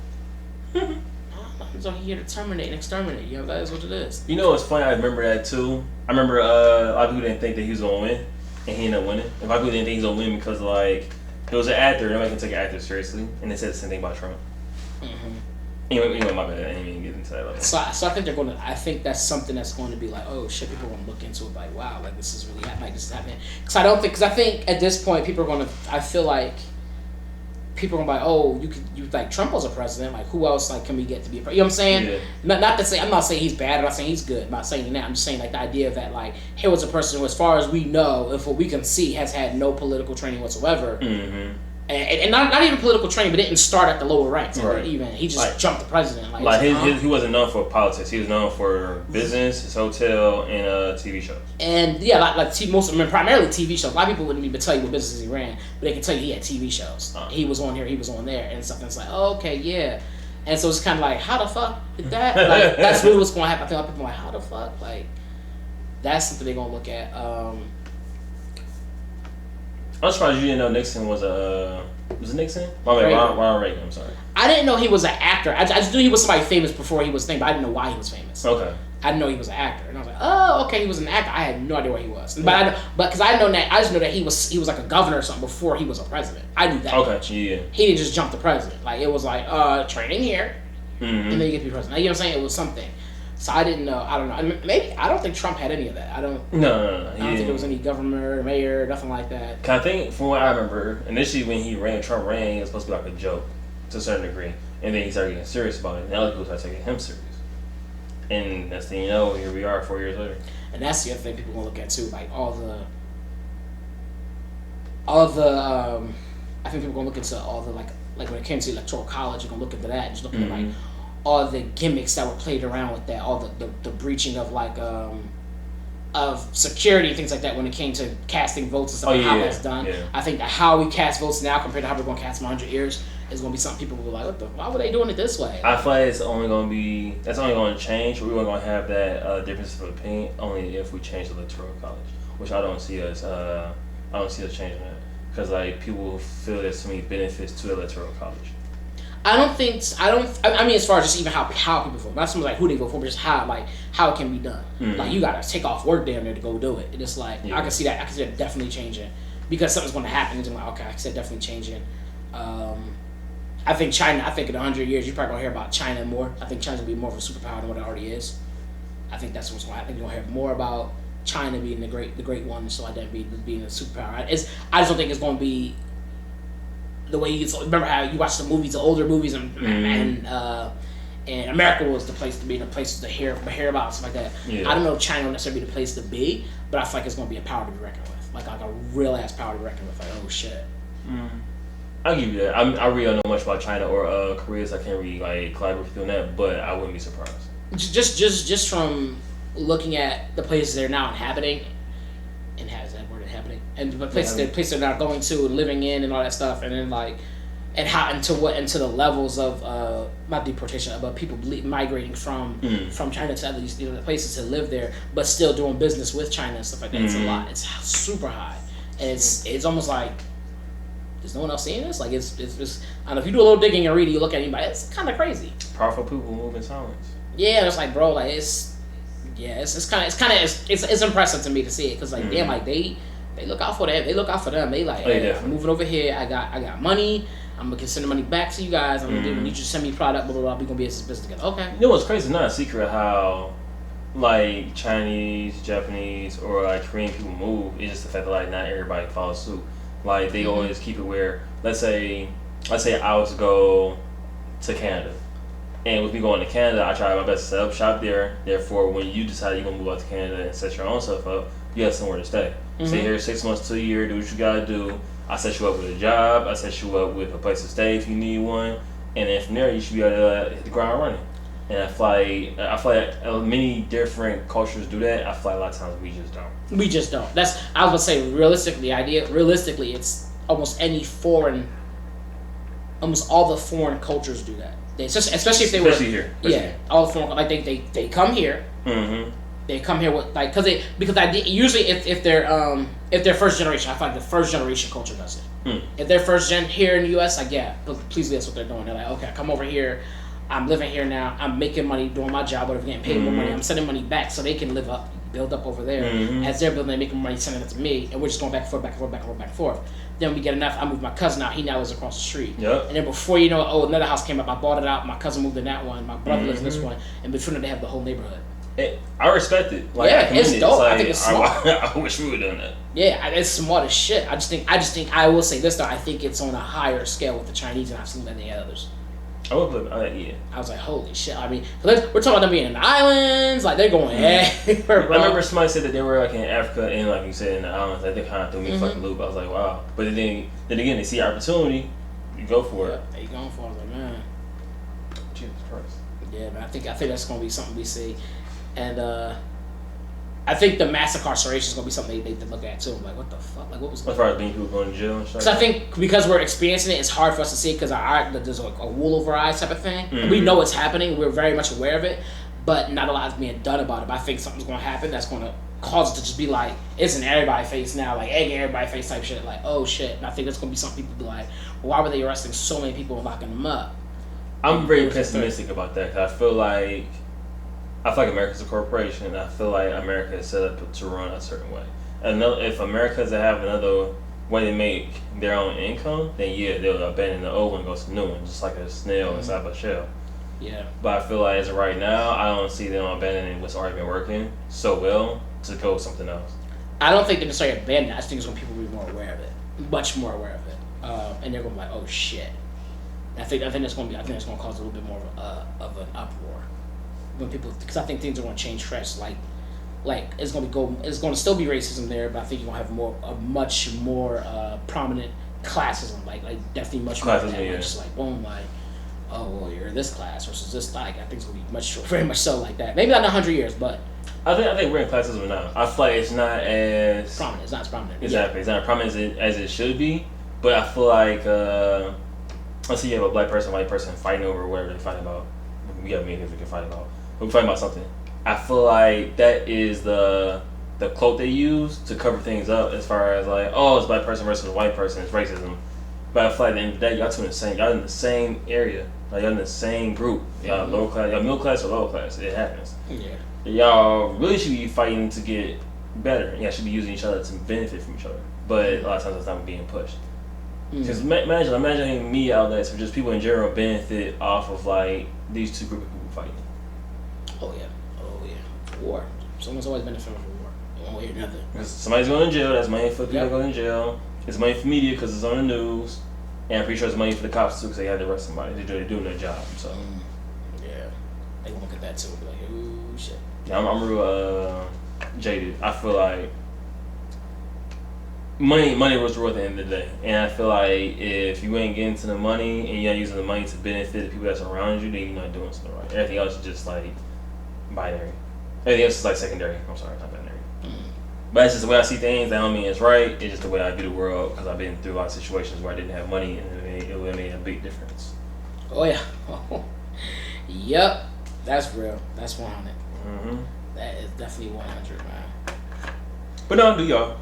He's only here to terminate and exterminate. You know, that is what it is. You know what's funny? I remember that too. I remember a lot of people didn't think that he was gonna win. And he ended up winning. If I really didn't think he was gonna win because like he was an actor, nobody can take an actor seriously, and they said the same thing about Trump. Anyway, my bad. I didn't even get into that. Like so I think they're gonna. I think that's something that's going to be like, oh shit, people are gonna look into it like, wow, like this is really happening. Like this is happening. Because I think at this point people are gonna. I feel like people are gonna be like, oh, you like Trump was a president. Like who else like can we get to be a president? You know what I'm saying? Yeah. Not to say I'm not saying he's bad. I'm not saying he's good. I'm not saying that. I'm just saying like the idea that like here was a person who, as far as we know, if what we can see, has had no political training whatsoever. And not even political training, but didn't start at the lower ranks. Right. Even he just like, jumped the president. Like he wasn't known for politics. He was known for business, his hotel, and TV shows. And yeah, primarily TV shows. A lot of people wouldn't even tell you what businesses he ran, but they can tell you he had TV shows. He was on here, he was on there, and stuff. And it's like, oh, okay, yeah. And so it's kind of like, how the fuck did that? Like that's really what's going to happen. I think a lot of people are like, how the fuck? Like that's something they're gonna look at. I'm surprised you didn't know Nixon was it Nixon? Ronald Reagan, I'm sorry. I didn't know he was an actor. I just knew he was somebody famous before he was famous, but I didn't know why he was famous. Okay. I didn't know he was an actor. And I was like, oh, okay, he was an actor. I had no idea where he was. Yeah. But because I just know that he was like a governor or something before he was a president. I knew that. Okay, yeah. He didn't just jump the president. Like, it was like, training here, and then you get to be president. You know what I'm saying? It was something. So I didn't know. I don't know. I mean, maybe I don't think Trump had any of that. I don't think there was any governor, mayor, nothing like that. Cause I think from what I remember, initially when Trump ran, it was supposed to be like a joke to a certain degree, and then he started getting serious about it. And other people started taking him serious. And next thing you know, here we are 4 years later. And that's the other thing people gonna look at too, like all the. I think people gonna look into all the like when it came to electoral college, you're gonna look into that and just look at like all the gimmicks that were played around with that, all the breaching of like of security and things like that when it came to casting votes and stuff, how that's done. Yeah. I think that how we cast votes now compared to how we're going to cast in 100 years it's gonna be something people will be like, why were they doing it this way? I feel like that's only going to change. We're going to have that difference of opinion only if we change the electoral college, which I don't see us changing that, because like people feel there's so many benefits to the electoral college. I mean, as far as just even how people vote, not so much like who they vote for, but just how it can be done. Mm-hmm. Like you gotta take off work down there to go do it. And it's like I can see that definitely changing because something's going to happen. And I'm like, okay, I can see that definitely changing. I think China. I think in 100 years, you're probably gonna hear about China more. I think China's gonna be more of a superpower than what it already is. I think that's what's going to happen. You're gonna hear more about China being the great one, so like that being a superpower. I just don't think it's going to be the way you remember how you watch the movies, the older movies, and America was the place to be, the place to hear about stuff like that. Yeah. I don't know if China will necessarily be the place to be, but I feel like it's going to be a power to be reckoned with, like a real ass power to be reckoned with. Like, oh shit. I'll give you that. I really don't know much about China or Korea, so I can't really like collaborate with you on that. But I wouldn't be surprised. Just from looking at the places they're now inhabiting, and the places they're now going to, living in, and all that stuff, and then like, and how into the levels of not deportation, but people migrating from China to other places to live there, but still doing business with China and stuff like that. It's a lot. It's super high, and it's almost like there's no one else seeing this. Like it's I don't know, if you do a little digging and reading, you look at anybody, it's kind of crazy. Powerful people move in silence. Yeah, it's like, bro, like it's impressive to me to see it, because like damn, like they look out for that. They look out for them. They like, hey, I'm moving over here. I got money. I'm gonna send the money back to you guys. I'm gonna need you to send me product. Blah blah blah. We gonna be in this business together. Okay. You know what's crazy? It's not a secret how like Chinese, Japanese, or like Korean people move. It's just the fact that like not everybody follows suit. Like they always keep it where, let's say I was to go to Canada. And with me going to Canada, I try my best to set up shop there. Therefore, when you decide you're going to move out to Canada and set your own stuff up, you have somewhere to stay. Stay here 6 months to a year, do what you got to do. I set you up with a job. I set you up with a place to stay if you need one. And then from there, you should be able to hit the ground running. And I feel like many different cultures do that. I feel like a lot of times we just don't. We just don't. I was going to say, realistically, it's almost almost all the foreign cultures do that. Especially if they especially here. All the foreign, like they come here. Mm-hmm. They come here with like usually if they're first generation, I feel like the first generation culture does it. If they're first gen here in the U.S., like please, that's what they're doing. They're like, okay, I come over here, I'm living here now, I'm making money, doing my job, whatever, getting paid more money, I'm sending money back so they can build up over there. As they're building, they're making money, sending it to me, and we're just going back and forth. Then we get enough. I moved my cousin out. He now lives across the street. Yep. And then before you know it, another house came up. I bought it out. My cousin moved in that one. My brother lives in this one. And before they have the whole neighborhood. I respect it. Like, yeah, it's dope. I think it's smart. I wish we would have done that. Yeah, it's smart as shit. I just think I will say this though. I think it's on a higher scale with the Chinese than I've seen with any others. I would put yeah. I was like, holy shit. I mean, we're talking about them being in the islands. Like, they're going everywhere, bro. I remember somebody said that they were like in Africa and like you said in the islands. Like, they kind of threw me a fucking loop. I was like, wow. But then again, they see opportunity, you go for it. They going for it. I was like, man. Jesus Christ. Yeah, man. I think that's gonna be something we see, and I think the mass incarceration is gonna be something they look at too. I'm like, what the fuck? Like, what was? As far as being people going to jail and stuff. Because I think because we're experiencing it, it's hard for us to see it because there's like a wool over our eyes type of thing. We know it's happening. We're very much aware of it, but not a lot is being done about it. But I think something's gonna happen that's gonna cause it to just be like, it's in everybody's face now, like egg in everybody's face type shit. Like, oh shit. And I think that's gonna be some people be like, well, why were they arresting so many people and locking them up? I'm very pessimistic about that because I feel like America's a corporation, and I feel like America is set up to run a certain way. If America to have another way to make their own income, then yeah, they'll abandon the old one and go to the new one, just like a snail inside of a shell. Yeah. But I feel like as of right now, I don't see them abandoning what's already been working so well to go with something else. I don't think they're necessarily abandon it. I think it's when people be more aware of it, much more aware of it, and they're gonna be like, oh shit. I think it's gonna cause a little bit more of an uproar when people, because I think things are gonna change fresh. Like it's gonna still be racism there, but I think you're gonna have a much more prominent classism. Like definitely much more. Classism, yeah. Just like boom, like oh well, you're this class versus this. Like I think it's gonna be very much so like that. Maybe not in 100 years, but I think we're in classism now. I feel like it's not as prominent. It's not as prominent. Exactly, It's not as prominent as it should be. But I feel like let's say you have a black person, white person fighting over whatever they fight about. We have many things we can fight about. We fight about something. I feel like that is the cloak they use to cover things up as far as like, oh, it's black person versus white person, it's racism. But I feel like at the end of the day, y'all two in the same, y'all in the same area, like y'all in the same group. Y'all lower class, y'all middle class or lower class. It happens. Yeah. Y'all really should be fighting to get better. Y'all should be using each other to benefit from each other. But a lot of times it's not being pushed. Because imagine media outlets or just people in general benefit off of like these two groups of people fighting. Oh yeah. War. Someone's always benefiting from war. One way or another. Because somebody's going to jail. That's money for people going to jail. It's money for media because it's on the news. And I'm pretty sure it's money for the cops too because they had to arrest somebody. They're doing their job. So yeah, they gonna look at that too and be like, ooh shit. Yeah, I'm real jaded. I feel like money was worth at the end of the day. And I feel like if you ain't getting to the money and you're not using the money to benefit the people that's around you, then you're not doing something right. Everything else is just like binary. Everything else is like secondary. I'm sorry, not binary. But that's just the way I see things. That don't mean it's right. It's just the way I view the world because I've been through a lot of situations where I didn't have money and it made a big difference. Oh yeah. Yep. That's real. That's 100. Mm-hmm. That is definitely 100, man. But no, do y'all.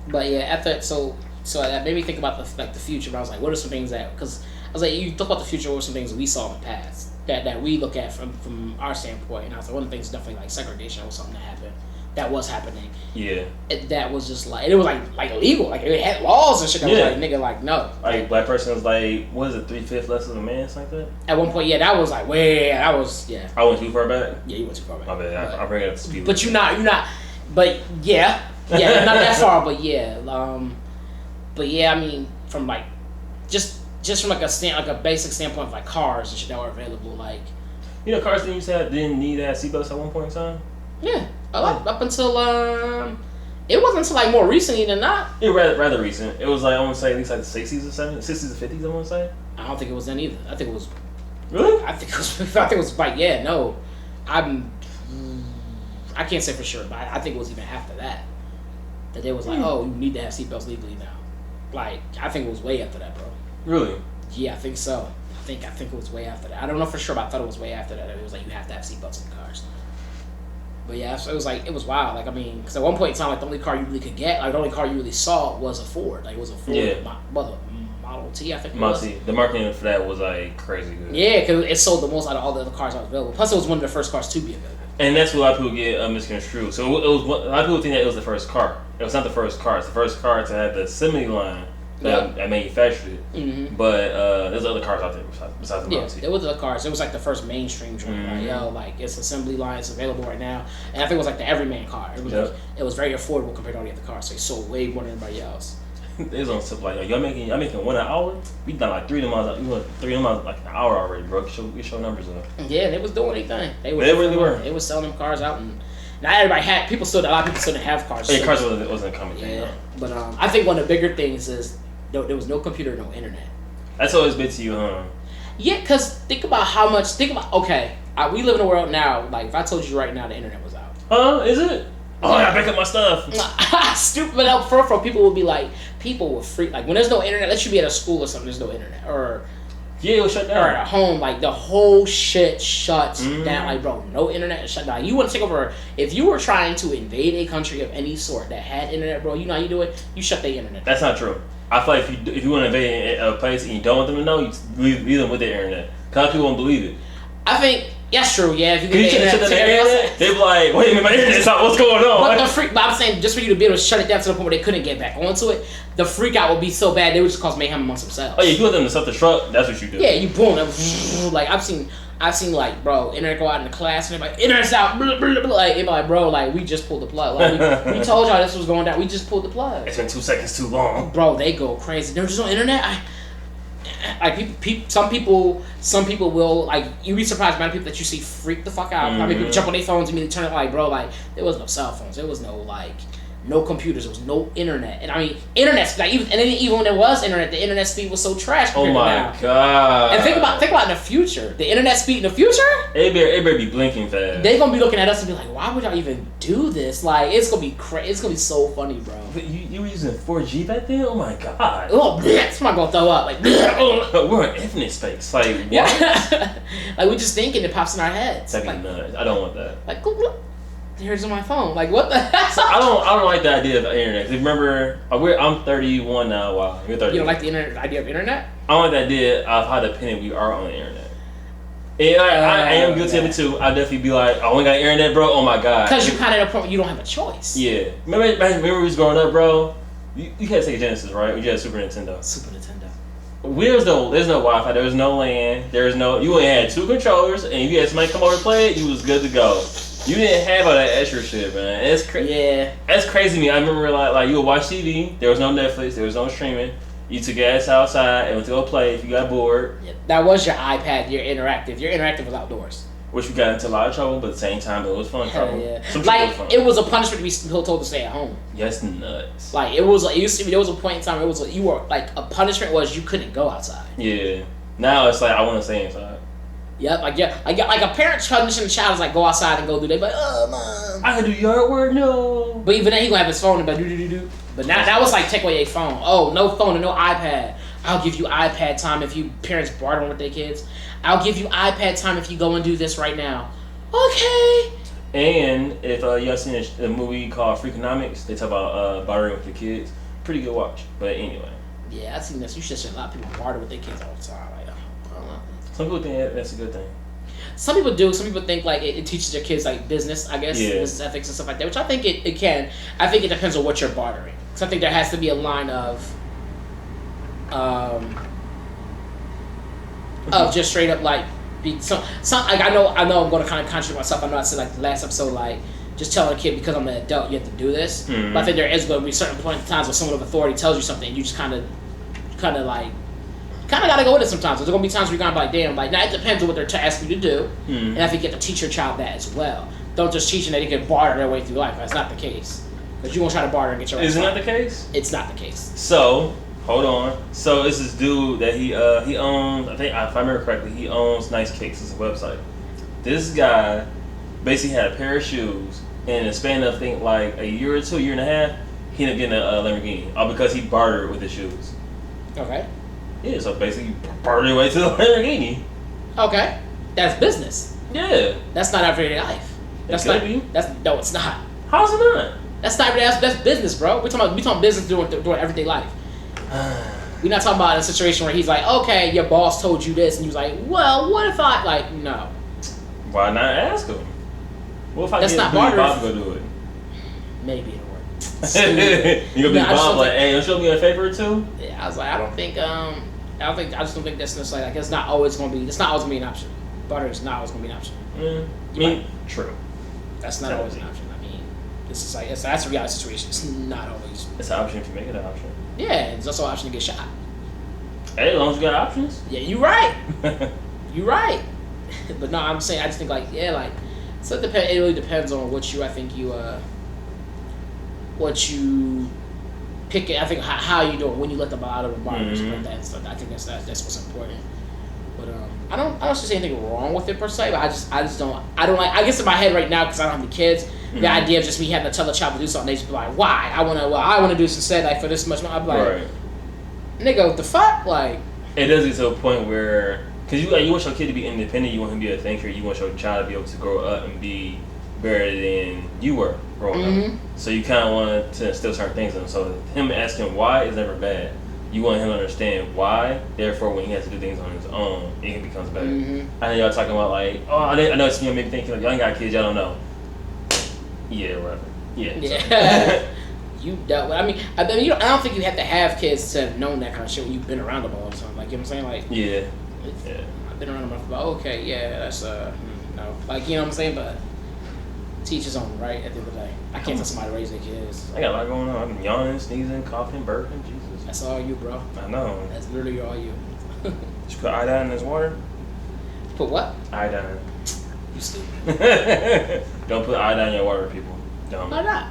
But yeah, after so that made me think about the future. But I was like, what are some things that, because I was like, you talk about the future. What are some things we saw in the past that we look at from our standpoint? And I was like, one of the things is definitely like segregation was something that happened. That was happening. Yeah. That was just like, and it was like illegal. Like it had laws and shit. That was like, nigga, like no. Like black person was like, what is it, 3/5 less than a man, something like that? At one point, yeah, that was like I went too far back. Yeah, you went too far back. My bad. I bring it up to speed. But you're not. But yeah, not that far. But yeah, I mean, from like just from like a basic standpoint of like cars and shit that were available, like cars didn't need to have seatbelts at one point in time. Yeah, up until it wasn't until like more recently than not. Yeah, rather recent. It was like I want to say at least like the 60s or 70s, 60s or 50s. I want to say. I don't think it was then either. I think it was. Really? I think it was like I can't say for sure, but I think it was even after that they was like, oh, you need to have seatbelts legally now. Like I think it was way after that, bro. Really? Yeah, I think so. I think it was way after that. I don't know for sure, but I thought it was way after that. It was like you have to have seatbelts in the cars. But yeah, so it was wild. Like I mean, because at one point in time, like the only car you really could get, like the only car you really saw was a Ford. Like it was a Ford Model T, I think. Model T. The marketing for that was like crazy good. Yeah, because it sold the most out of all the other cars that was available. Plus, it was one of the first cars to be available. And that's what a lot of people get misconstrued. So it was a lot of people think that it was the first car. It was not the first car. It's the first car to have the assembly line that manufactured it. Mm-hmm. But there's other cars out there besides the Model T. There was other cars. It was like the first mainstream joint. Mm-hmm. Like it's assembly line. It's available right now. And I think it was like the everyman car. It was it was very affordable compared to all the other cars. So it sold way more than anybody else. It was on stuff like, y'all making 1 an hour? We done like 3 of them miles. We went 3 of them miles like an hour already, bro. We show numbers up. Yeah, they was doing anything. They really were. They was selling them cars out, and not everybody had. A lot of people still didn't have cars. Yeah, cars wasn't coming. Yeah, but I think one of the bigger things is there was no computer, no internet. That's always been to you, huh? Yeah, because think about we live in a world now. Like if I told you right now the internet was out. Is it? Oh, I back up my stuff. Stupid, but out for people would be like, people will freak. Like when there's no internet, let's you be at a school or something. There's no internet, or it will shut down. Or at home, like the whole shit shuts down. Like bro, no internet shut down. You want to take over? If you were trying to invade a country of any sort that had internet, bro, you know how you do it? You shut the internet. That's not true. I feel like if you want to invade a place and you don't want them to know, you leave them with the internet. Because people won't believe it. I think. That's true, yeah. If you get the internet, they be like, wait a minute, my internet's out, what's going on? But I'm saying, just for you to be able to shut it down to the point where they couldn't get back onto it, the freak out would be so bad, they would just cause mayhem amongst themselves. Oh yeah, you want them to self-destruct, that's what you do. Yeah, you boom, like, I've seen like, bro, internet go out in the class, and they're like, internet's out, blah, blah, blah. Like, they're like, bro, like, we just pulled the plug. Like, we told y'all this was going down, we just pulled the plug. It's been 2 seconds too long. Bro, they go crazy. There's just no internet? Some people will, like, you'd be surprised by the people that you see freak the fuck out. How many people jump on their phones and immediately turn it, like, bro, like, there was no cell phones. There was no, like, no computers, there was no internet, and I mean, internet like even when there was internet, the internet speed was so trash. Oh compared to my now. god! And think about in the future, the internet speed in the future. It better be blinking fast. They're gonna be looking at us and be like, "Why would y'all even do this?" Like, it's gonna be it's gonna be so funny, bro. But you were using 4G back then? Oh my god! Oh, that's not gonna throw up. Like, we're in infinite space. Like what? yeah. Like, we just thinking it pops in our heads. That'd Like, be nuts. I don't want that. like, here's on my phone. Like, what the heck? I don't like the idea of the internet. 'Cause remember, I'm 31 now. Wow, you're 30. You don't like the idea of internet? I don't like the idea of how dependent we are on the internet. And I am guilty of it too. I'd definitely be like, I only got internet, bro. Oh my god. Because you kind of at a point where you don't have a choice. Yeah. Remember we was growing up, bro. You can't say Genesis, right? We had Super Nintendo. Super Nintendo. There's no Wi-Fi. There was no LAN. You only had 2 controllers, and if you had somebody come over to play it, you was good to go. You didn't have all that extra shit, man. It's crazy. Yeah. That's crazy to me. I remember like you would watch TV. There was no Netflix. There was no streaming. You took your ass outside and went to go play if you got bored. Yeah, that was your iPad. Your interactive. Your interactive was outdoors. Which we got into a lot of trouble, but at the same time, it was fun. Hell yeah. Some Like, was fun. it was a punishment to be told to stay at home. Yes, nuts. Like, it was like, there was a point in time, it was like, you were, like, a punishment was you couldn't go outside. Yeah. Now it's like, I want to stay inside. Yep, like a parent punishing a child is like, go outside and go do that. But, oh, mom. I can do yard work, no. But even then, he gonna have his phone and be like, do. But now, that was like, take away your phone. Oh, no phone and no iPad. I'll give you iPad time if you parents bartering with their kids. I'll give you iPad time if you go and do this right now. Okay. And if y'all seen a movie called Freakonomics, they talk about bartering with the kids. Pretty good watch. But anyway. Yeah, I've seen this. You should see a lot of people barter with their kids all the time. Like, I don't know. Some people think that's a good thing. Some people do. Some people think like it teaches their kids like business, I guess, Yeah. business ethics and stuff like that. Which I think it can. I think it depends on what you're bartering. So I think there has to be a line of just straight up like be some like I know I'm going to kind of contradict myself. I know I said like the last episode like just telling a kid because I'm an adult you have to do this. Mm-hmm. But I think there is going to be certain point in times where someone of authority tells you something and you just kind of like. Kind of gotta go with it sometimes. There's gonna be times where you're gonna be like, damn, like, now it depends on what they're asking you to do. Mm-hmm. And I think you have to teach your child that as well. Don't just teach them that they can barter their way through life. That's not the case. Because you won't try to barter and get your ass Isn't that fired. the case? It's not the case. So, hold on. So, it's this dude that he owns, I think, if I remember correctly, he owns Nice Kicks. It's a website. This guy basically had a pair of shoes, and in the span of, I think, like a year or two, year and a half, he ended up getting a Lamborghini. All because he bartered with the shoes. Okay. Yeah, so basically, bartered your way to the Lamborghini. Okay. That's business. Yeah. That's not everyday life. That's could not. be. No, it's not. How's it not? That's not everyday. That's business, bro. We talking business during everyday life. We're not talking about a situation where he's like, okay, your boss told you this, and he was like, well, what if I like no. Why not ask him? What if I That's get not Bob barter. to go do it? Maybe it'll work. You gonna be No, I just Bob don't like, think- hey, don't you owe me a favor or two? Yeah, I was like, I just don't think that's necessarily like it's not always gonna be an option. Butter is not always gonna be an option. I mean, true. That's not always an option. I mean, this is like that's a reality situation. It's not always. It's an option if you make it an option. Yeah, it's also an option to get shot. Hey, as long as you got options. Yeah, you're right. You're right. But no, I'm saying I just think like so it really depends on what you pick it. I think how you do it when you let them out of the bar and stuff like that. So I think that's what's important. But I don't see anything wrong with it per se. But I just don't like. I guess in my head right now because I don't have the kids. The idea of just me having to tell a child to do something, they just be like, why? I want to do this instead. Like for this much money, I'm like, Right. nigga, what the fuck? Like, It does get to a point where, because you want your kid to be independent, you want him to be a thinker, you want your child to be able to grow up and be better than you were growing up. So you kind of want to instill certain things in him. So him asking why is never bad. You want him to understand why. Therefore, when he has to do things on his own, it becomes better. I know y'all talking about like, oh, I know it's maybe thinking like, y'all ain't got kids, y'all don't know. Yeah, whatever. Yeah. yeah. You dealt with. I mean, I don't think you have to have kids to have known that kind of shit when you've been around them all the time. Like, you know what I'm saying? Like, Yeah. I've been around them enough. About okay, yeah, that's no, like you know what I'm saying. But teach his own, right? At the end of the day, I can't tell somebody to raise their kids. I got a lot going on. I'm yawning, sneezing, coughing, burping. Jesus. That's all you, bro. I know. That's literally all you. Just put iodine in this water. Put what? Iodine. You stupid. Don't put iodine in your water, people. Don't. Why not?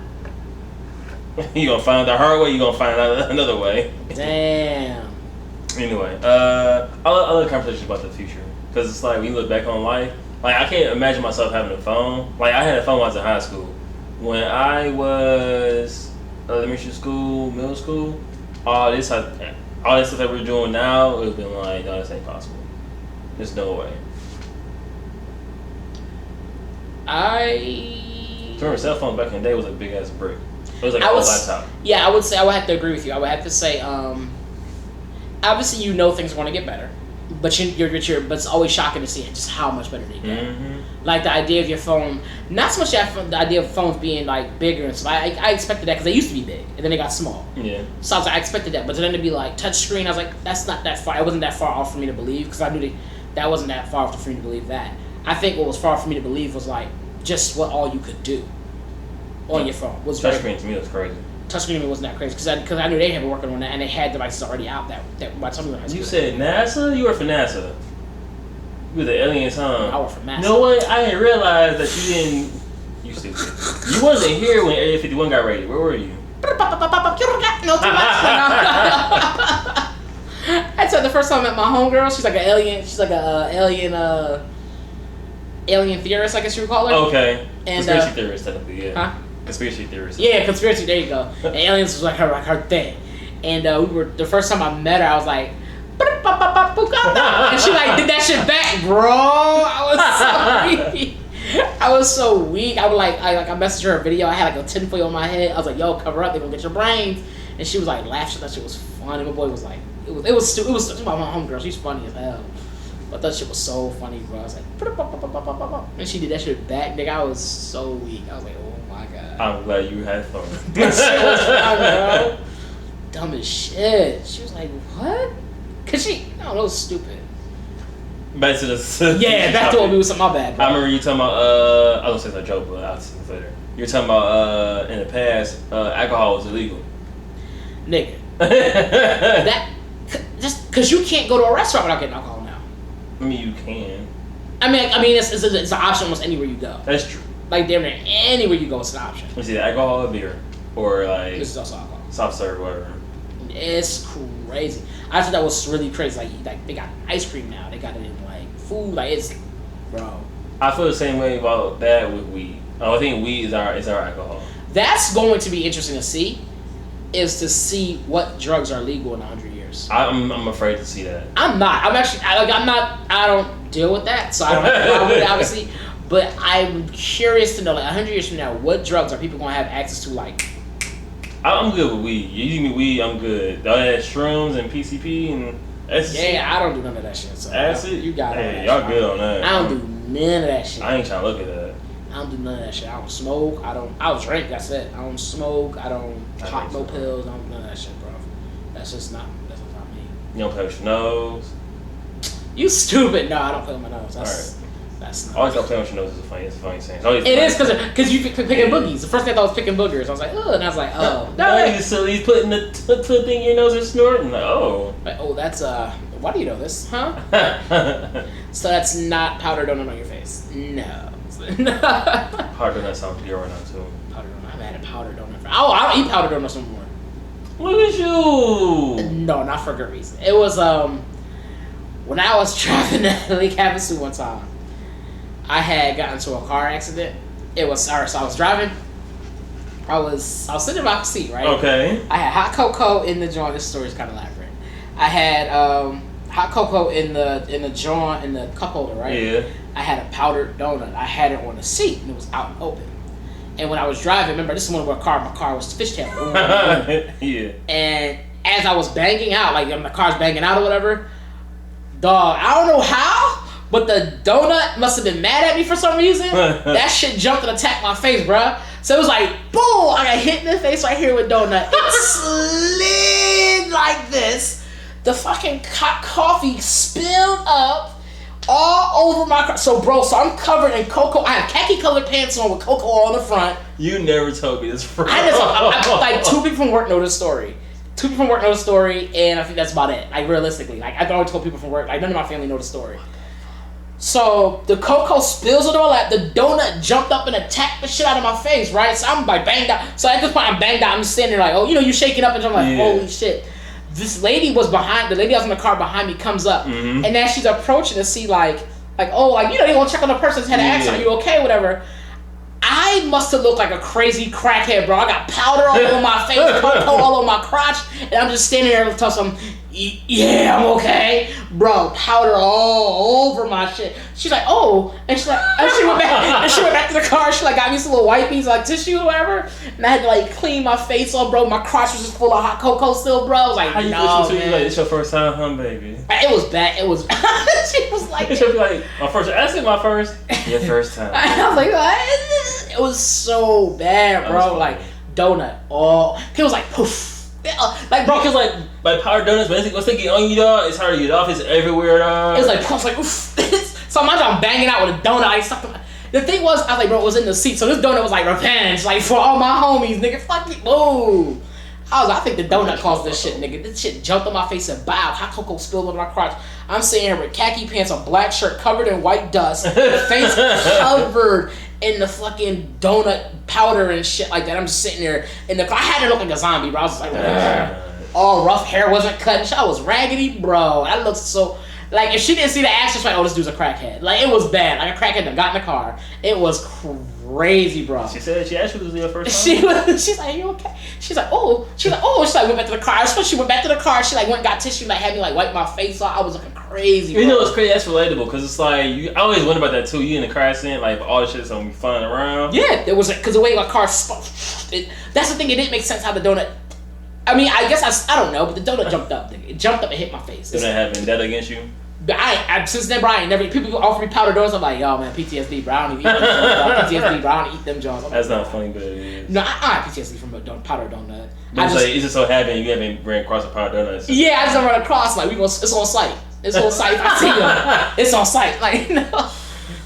You gonna find the hard way. You gonna find out another way. Damn. Anyway, other conversations about the future, because it's like when you look back on life, like I can't imagine myself having a phone. Like I had a phone when I was in high school. When I was elementary school, middle school, all this stuff that we're doing now, it would have been like, no, this ain't possible. There's no way. Remember, cell phone back in the day was a big ass brick. It was like a whole laptop. Yeah, I would say I would have to agree with you. I would have to say, obviously, you know things are going to get better, but but it's always shocking to see just how much better they get. Mm-hmm. Like the idea of your phone, not so much the idea of phones being like bigger and stuff. I expected that because they used to be big and then they got small. Yeah. So I was like, I expected that, but then to be like touch screen, I was like, that's not that far. It wasn't that far off for me to believe because I knew that wasn't that far off for me to believe that. I think what was far for me to believe was like just what all you could do on your phone was touchscreen. To me, was crazy. Touchscreen wasn't that crazy because I knew they had been working on that and they had devices already out that by the time we were in high school. You said NASA? You work for NASA. You were the aliens, huh? I work for NASA. No way, I didn't realize that you didn't. You stupid. You wasn't here when Area 51 got raided. Where were you? No, too much. I said the first time I met my homegirl, she's like an alien. She's like a alien theorist, I guess you would call her. Okay. And, conspiracy theorist, technically, yeah. Huh? Conspiracy theorist. Yeah, conspiracy. There you go. And aliens was like her thing. And we were the first time I met her, I was like, and she like did that shit back, bro. I was so weak. I messaged her a video. I had like a tinfoil on my head. I was like, yo, cover up. They're gonna get your brains. And she was like laughing. That shit was funny. My boy was like, it was stupid. It was about my homegirl. She's funny as hell. But that shit was so funny, bro. I was like, and she did that shit back, nigga. I was so weak. I was like, oh my god. I'm glad you had fun. That shit was fun, bro. Dumb as shit. She was like, what? Cause I don't know, it was stupid. Back to the yeah, back to what we was talking. My bad, bro. I remember you talking about I don't say it's a joke, but I'll see it later. You're talking about in the past, alcohol was illegal. Nigga. That just cause you can't go to a restaurant without getting alcohol now. I mean, you can. I mean, it's an option almost anywhere you go. That's true. Like damn near anywhere you go, it's an option. Is it alcohol or beer, or like This is also alcohol. soft serve, whatever. It's crazy. I thought that was really crazy. Like they got ice cream now. They got it in like food. Like it's, bro. I feel the same way about that with weed. I think weed is our alcohol. That's going to be interesting to see. Is to see what drugs are legal in 100 years. I'm afraid to see that. I'm not. I'm actually. I don't deal with that, so I don't have a problem with it, obviously. But I'm curious to know, like 100 years from now, what drugs are people going to have access to? Like, I'm good with weed. You give me weed, I'm good. All that shrooms and PCP and ecstasy. Yeah, I don't do none of that shit. So acid, you got it. Hey, y'all good on that. I don't do none of that shit. I ain't trying to look at that. I don't do none of that shit. I don't smoke. I'll drink. That's it. I don't smoke. I don't pop no pills. I don't do none of that shit, bro. That's just not. That's just not me. You don't play with your nose. You stupid. No, I don't play with my nose. All right. That's not. Always don't play with your nose. It's a funny saying. It is because you picking boogies. The first thing I thought was picking boogers. I was like, oh, and I was like, oh, no. So he's putting the thing in your nose and snorting. Like, oh. Like, oh, that's Why do you know this, huh? So that's not powder donut on your face. No. Powder donut sounds good right now too. Powder donut. I haven't had a powder donut for. Oh, I don't eat powder donuts no more. Look at you. No, not for a good reason. It was when I was driving to Lake Havasu one time. I had gotten into a car accident. So I was driving. I was sitting in my seat, right? Okay. I had hot cocoa in the joint. This story is kind of elaborate. I had hot cocoa in the joint in the cup holder, right? Yeah. I had a powdered donut. I had it on the seat and it was out and open. And when I was driving, remember this is when my car was fishtail. Yeah. And as I was banging out, like the car's banging out or whatever, dog, I don't know how, but the donut must have been mad at me for some reason. That shit jumped and attacked my face, bruh. So it was like, boom, I got hit in the face right here with donut. It slid like this. The fucking coffee spilled up all over my car. So I'm covered in cocoa. I have khaki colored pants on with cocoa on the front. You never told me this. Like 2 people from work know this story. 2 people from work know the story, and I think that's about it. Like realistically, like I've always told people from work, like none of my family know the story. So the cocoa spills on my lap. The donut jumped up and attacked the shit out of my face, right? So I'm like banged out. So at this point I'm banged out. I'm standing there like, oh, you shaking up, and I'm like, holy shit. This lady was behind. The lady that was in the car behind me comes up, and then she's approaching to see like, oh, like they want to check on the person's head and ask, are you okay, whatever. I must have looked like a crazy crackhead, bro. I got powder all over my face, cocoa all over my crotch, and I'm just standing there and tell some, yeah, I'm okay, bro. Powder all over my shit. She's like, oh, and she went back to the car. She like got me some little wipies, like tissue or whatever, and I had to like clean my face off, bro. My crotch was just full of hot cocoa still, bro. I was like, how you no, man. Like, it's your first time, huh, baby? It was bad. It was. She was like, it should be like my first. I said my first. Your first time. I was like, what? It was so bad, bro. Like donut. Oh, it was like poof. Like bro, because like powder donuts, once they get on you, dog, it's hard to get off. It's everywhere, dog. It's like poof, like oof. So I'm banging out with a donut. I stuck. The thing was, I was like, bro, it was in the seat. So this donut was like revenge, like for all my homies, nigga. Fuck me, ooh. I think the donut caused this shit, nigga. This shit jumped on my face and bow. Hot cocoa spilled on my crotch. I'm sitting here with khaki pants, a black shirt covered in white dust, face covered in the fucking donut powder and shit like that. I'm just sitting there in the car. I had to look like a zombie, bro. I was like, all rough, hair wasn't cut. I was raggedy, bro. I looked so... Like, if she didn't see the action, she's like, oh, this dude's a crackhead. Like, it was bad. Like, a crackhead that got in the car. It was crazy, bro. She said she asked you, was it your first time? She's like, are you okay? She's like, oh. She's like, went back to the car. So she went back to the car. She, like, went and got tissue, like, had me, like, wipe my face off. I was looking crazy, bro. You know what's crazy? That's relatable, because it's like, I always wonder about that, too. You in the car accident, like, all the shit's gonna be flying around. Yeah, it was, because the way my car spun. That's the thing, it didn't make sense how the donut... I mean, I guess I don't know, but the donut jumped up. It jumped up and hit my face. Did that have vendetta against you? Since then, bro, I ain't never... People offer me powder donuts. I'm like, yo, man, PTSD, bro. I don't even eat them joints. PTSD, bro. I don't eat them joints. That's not funny, but it is. No, I have PTSD from a powder donut. It's just so happened you haven't ran across a powder donut. Yeah, I just run across. Like, it's on site. It's on site. If I see them, it's on site. Like, no.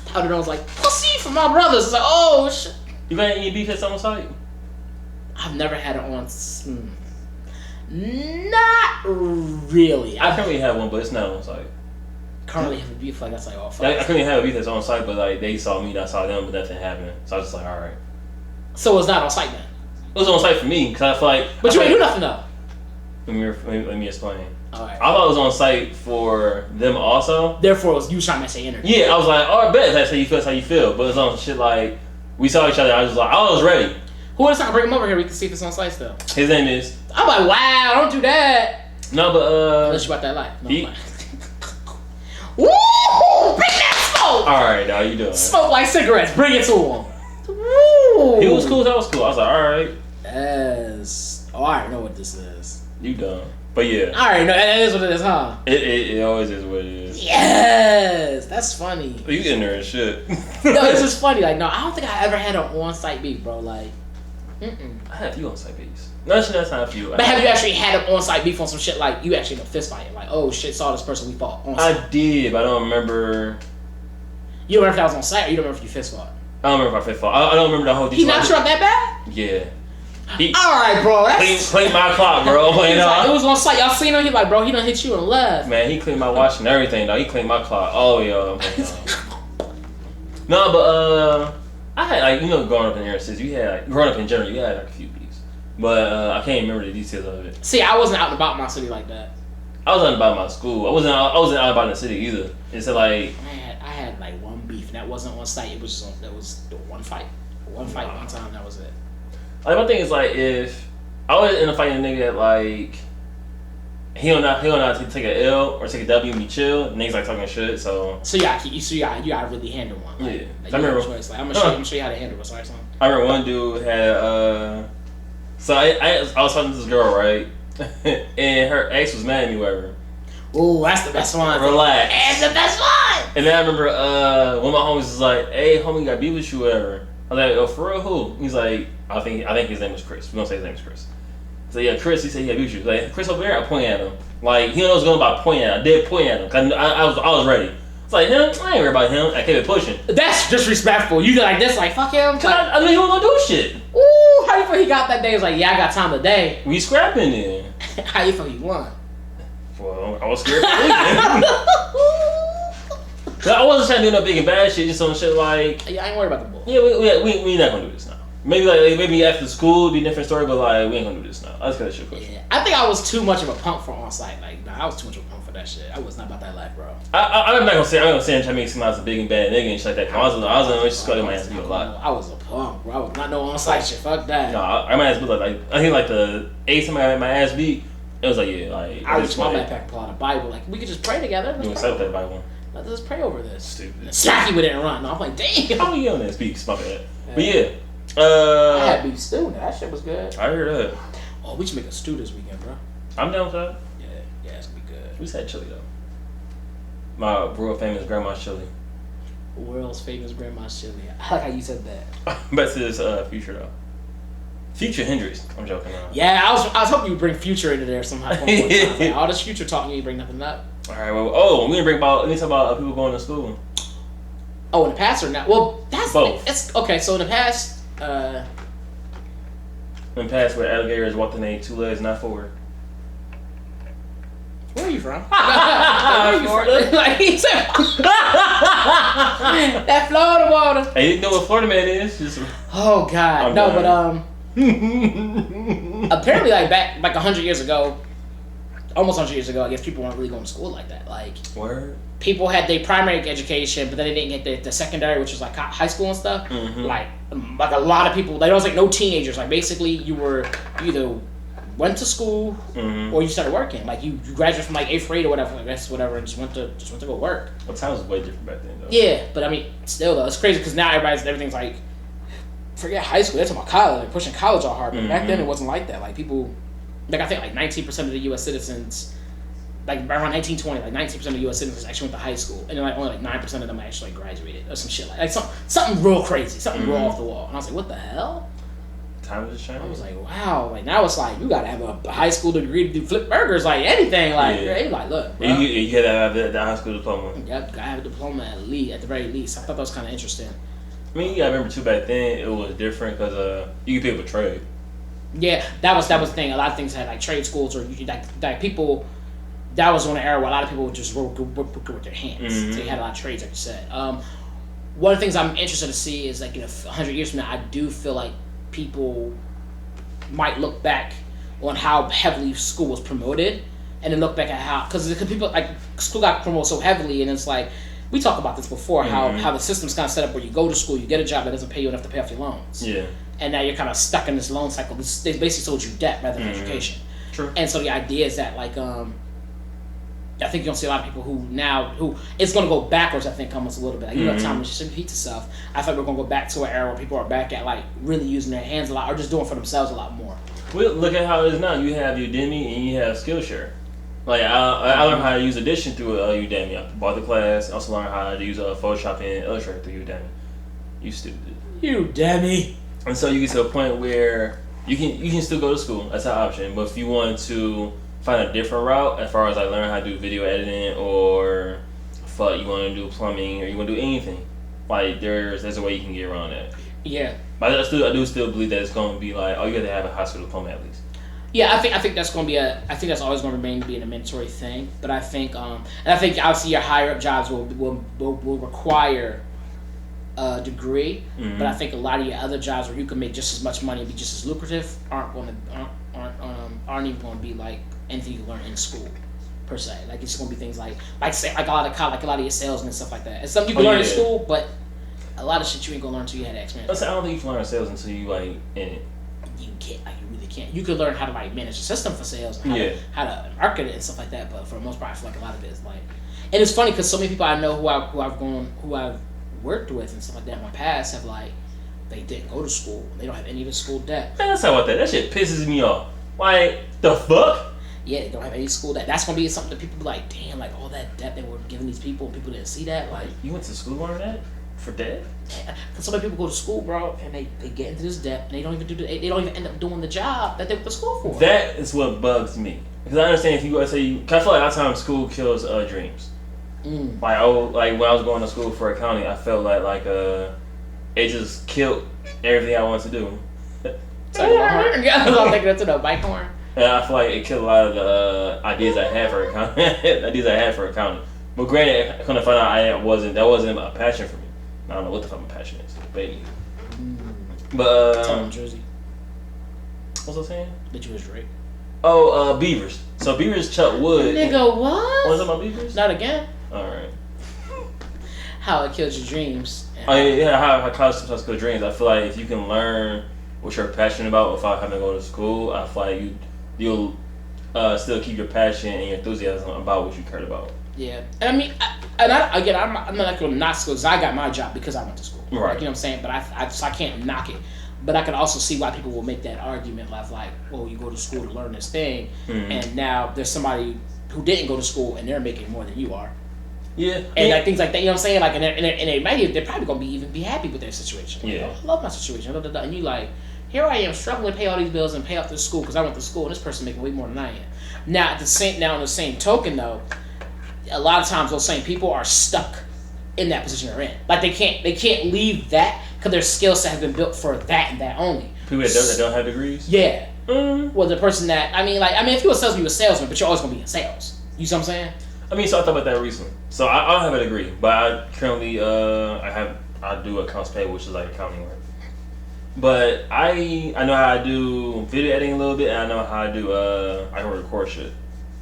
Powder donuts like, pussy from my brothers. It's like, oh, shit. You got any beef hits on site? I've never had it on... Not really. I currently have one, but it's not on site. Currently have a beef, like that's like all I couldn't have a beef that's on site, but like they saw me, I saw them, but nothing happened. So I was just like, all right. So it's not on site then? It was on site for me because I feel like. But you ain't do nothing though. Let me explain. All right. I thought it was on site for them also. Therefore, it was you trying to say energy. Yeah, I was like, all right, bet that's how you feel. That's how you feel. But it's on shit like we saw each other. I was like, I was ready. Who is trying to bring him over here? We can see if it's on site still. His name is. I'm like, wow, don't do that. No, but unless you about that life. No, he, woo! Bring that smoke! Alright, now you doing? Smoke like cigarettes. Bring it to him. Woo! He was cool. I was cool. I was like, alright. Yes. Oh, I already know what this is. You dumb. But yeah. I already know. That is what it is, huh? It always is what it is. Yes! That's funny. You getting there and shit. No, this is funny. Like, no, I don't think I ever had an on-site beef, bro. Like, I had a few on-site beefs. No, that's not a few. But have you actually had an on-site beef on some shit like you actually in a fist fight? Like, oh shit, saw this person we fought on site. I did, but I don't remember. You don't remember if that was on site or you don't remember if you fist fought? I don't remember if I fist fought. I don't remember the whole detail. He knocked you out that bad? Yeah. Alright, bro. That's... Clean my clock, bro. Like, it was on site. Y'all seen him? He like, bro, he done hit you and left. Man, he cleaned my watch and everything, though. He cleaned my clock all the way up. No, but I had like growing up in Air City, you had growing up in general, you had like a few beefs, but I can't remember the details of it. See, I wasn't out and about my city like that. I wasn't out about my school. I wasn't out about the city either. It's like I had like one beef, and that wasn't on site. It was just that was the one fight, one time. That was it. Like my thing is like if I was in a fight with a nigga that like he don't know how to take a L or take a W and be chill. Niggas like talking shit, so you gotta really handle one. Like, yeah, like, I remember. Like, I'm gonna show you how to handle it. Sorry, son. I remember one dude had so I was talking to this girl, right, and her ex was mad at me, whatever. Ooh, that's the best one. Relax. That's the best one. And then I remember one of my homies was like, "Hey, homie, got beef with you, whatever." I was like, "Oh, for real, who?" He's like, "I think his name was Chris. We're gonna say his name was Chris." So yeah, Chris, he said he had beef with you. Like, Chris over there, I point at him. Like, he knows going about pointing at him. I did point at him. Cause I was ready. It's like, him, I ain't worried about him. I kept it pushing. That's disrespectful. You like this, like, fuck him. Cause I knew he wasn't gonna do shit. Ooh, how you feel he got that day? He was like, yeah, I got time today. We scrapping then. How you feel he won? Well, I was scared for losing. I wasn't trying to do no big and bad shit. Just some shit like. Yeah, I ain't worried about the bull. Yeah, we not gonna do this now. Maybe after school it'd be a different story, but like we ain't gonna do this now. I just got that shit question. Yeah, I think I was too much of a punk for on site. Like, nah, I was too much of a punk for that shit. I was not about that life, bro. I'm not gonna say I'm trying to make it seem like I was a big and bad nigga and shit like that. I was in the school in my ass beat a lot. I was a punk, bro. I was not no on site shit. Fuck that. No, I my ass beat like I think like the 8th time I had my ass beat, it was like I reached my backpack, pull out a Bible. Like, we could just pray together. You accept that Bible? Let's pray over this. Stupid. Smack you with it and run. No, I'm like, damn. How you on that speaks? My bad. But yeah. I had beef stew. That shit was good. I heard that. Oh, we should make a stew this weekend, bro. I'm down with that. Yeah, it's gonna be good. We just had chili though. My world famous grandma's chili. World's famous grandma's chili. I like how you said that. Back to this Future though. Future Hendrix. I'm joking now. Yeah, I was hoping you bring Future into there somehow. Like, all this Future talking, you bring nothing up. All right. Well, we gonna talk about people going to school. Oh, in the past or not? Well, that's both. It's okay. So in the past. In the past, where alligators walked on their 2 legs, not 4. Where are you from? Where are you from? Like he said, that Florida water. Hey, you didn't know what Florida man is? Oh God, no, but apparently, like back like 100 years ago, almost 100 years ago, I guess people weren't really going to school like that. Like, word. People had their primary education, but then they didn't get the secondary, which was like high school and stuff. Mm-hmm. Like a lot of people, there was like no teenagers. Like basically, you either went to school or you started working. Like you graduated from like 8th grade or whatever, I guess whatever, and just went to go work. Well, times was way different back then, though. Yeah, but I mean, still though, it's crazy because now everything's like, forget high school. They're talking about college, like pushing college all hard. But back then it wasn't like that. Like people, like I think like 19% of the U.S. citizens. Like around 1920, like 19% of U.S. citizens actually went to high school, and then like only like 9% of them actually graduated or some shit like something real crazy, something real off the wall. And I was like, what the hell? Time was just changing. I was like, wow. Like now it's like you gotta have a high school degree to do flip burgers, like anything. Like like look, bro. You had to have the high school diploma. Yep, gotta have a diploma at the very least. I thought that was kind of interesting. I mean, I remember too back then it was different because you could pick up a trade. Yeah, that was the thing. A lot of things had like trade schools or like people. That was one era where a lot of people would just work with their hands. So you had a lot of trades, like you said. One of the things I'm interested to see is like 100 years from now, I do feel like people might look back on how heavily school was promoted, and then look back at how because people like school got promoted so heavily, and it's like we talked about this before how the system's kind of set up where you go to school, you get a job that doesn't pay you enough to pay off your loans. Yeah. And now you're kind of stuck in this loan cycle. They basically sold you debt rather than education. True. And so the idea is that like I think you're gonna see a lot of people who it's gonna go backwards. I think almost a little bit. Like, you know, time just repeats itself. I thought we're gonna go back to an era where people are back at like really using their hands a lot, or just doing it for themselves a lot more. Well, look at how it is now. You have Udemy and you have Skillshare. Like I learned how to use Audition through Udemy. I bought the class. I also learned how to use Photoshop and Illustrator through Udemy. You stupid. Udemy. And so you get to a point where you can still go to school. That's an option. But if you want to find a different route as far as like learn how to do video editing or you want to do plumbing or you want to do anything, like there's a way you can get around that. Yeah. But I do still believe that it's going to be like, oh, you got to have a high school diploma at least. Yeah, I think that's going to be I think that's always going to remain being a mandatory thing. But I think and I think obviously your higher up jobs will require a degree. But I think a lot of your other jobs where you can make just as much money and be just as lucrative aren't even going to be like anything you learn in school per se. Like it's going to be things like a lot of your salesmen and stuff like that. It's something you can learn in school, but a lot of shit you ain't gonna learn until you had experience. I don't think you can learn sales until you like in it. You can't. Like, you really can't. You could learn how to like manage a system for sales, and how to market it and stuff like that. But for the most part, I feel like a lot of it is like, and it's funny because so many people I know who I've worked with and stuff like that in my past have like they didn't go to school. They don't have any of the school debt. Man, that's not about that. That shit pisses me off. Like the fuck. Yeah, they don't have any school debt. That's gonna be something that people be like, damn, like all that debt they were giving these people, and people didn't see that. Like, you went to school to learn that for debt? Yeah, because so many people go to school, bro, and they get into this debt, and they don't even end up doing the job that they went to school for. That is what bugs me, because I understand if you go say, I feel like a lot of times school kills dreams. Like when I was going to school for accounting, I felt like it just killed everything I wanted to do. Yeah, I was thinking that's a bike horn. And I feel like it killed a lot of the ideas I had for accounting. But But granted, I couldn't find out that wasn't a passion for me. I don't know what the fuck my passion is, baby. But Tell him Jersey. What's I saying? That you was Drake. Oh, Beavers. So Beavers, Chuck Wood. Nigga, what? Was it about Beavers? Not again. All right. How it kills your dreams. Oh yeah, how college sometimes kills dreams. I feel like if you can learn what you're passionate about without having to go to school, I feel like you'll still keep your passion and your enthusiasm about what you cared about. Yeah, and I mean, I'm not going to knock school because I got my job because I went to school. Right. Like, you know what I'm saying? But I can't knock it. But I can also see why people will make that argument like, well, you go to school to learn this thing, and now there's somebody who didn't go to school and they're making more than you are. Yeah, and like things like that, you know what I'm saying? Like, and they're probably gonna be happy with their situation. Yeah, I love my situation. And you like, here I am struggling to pay all these bills and pay off this school because I went to school and this person making way more than I am. Now, on the same token though, a lot of times those same people are stuck in that position they're in. Like they can't leave that because their skill set has been built for that and that only. People that don't have degrees. Yeah. Well, the person that if you're a salesman, you're a salesman, but you're always gonna be in sales. You see what I'm saying? I mean, so I thought about that recently. So I don't have a degree, but I currently I do accounts payable, which is like accounting work. But I know how I do video editing a little bit, and I know how I do I can record shit.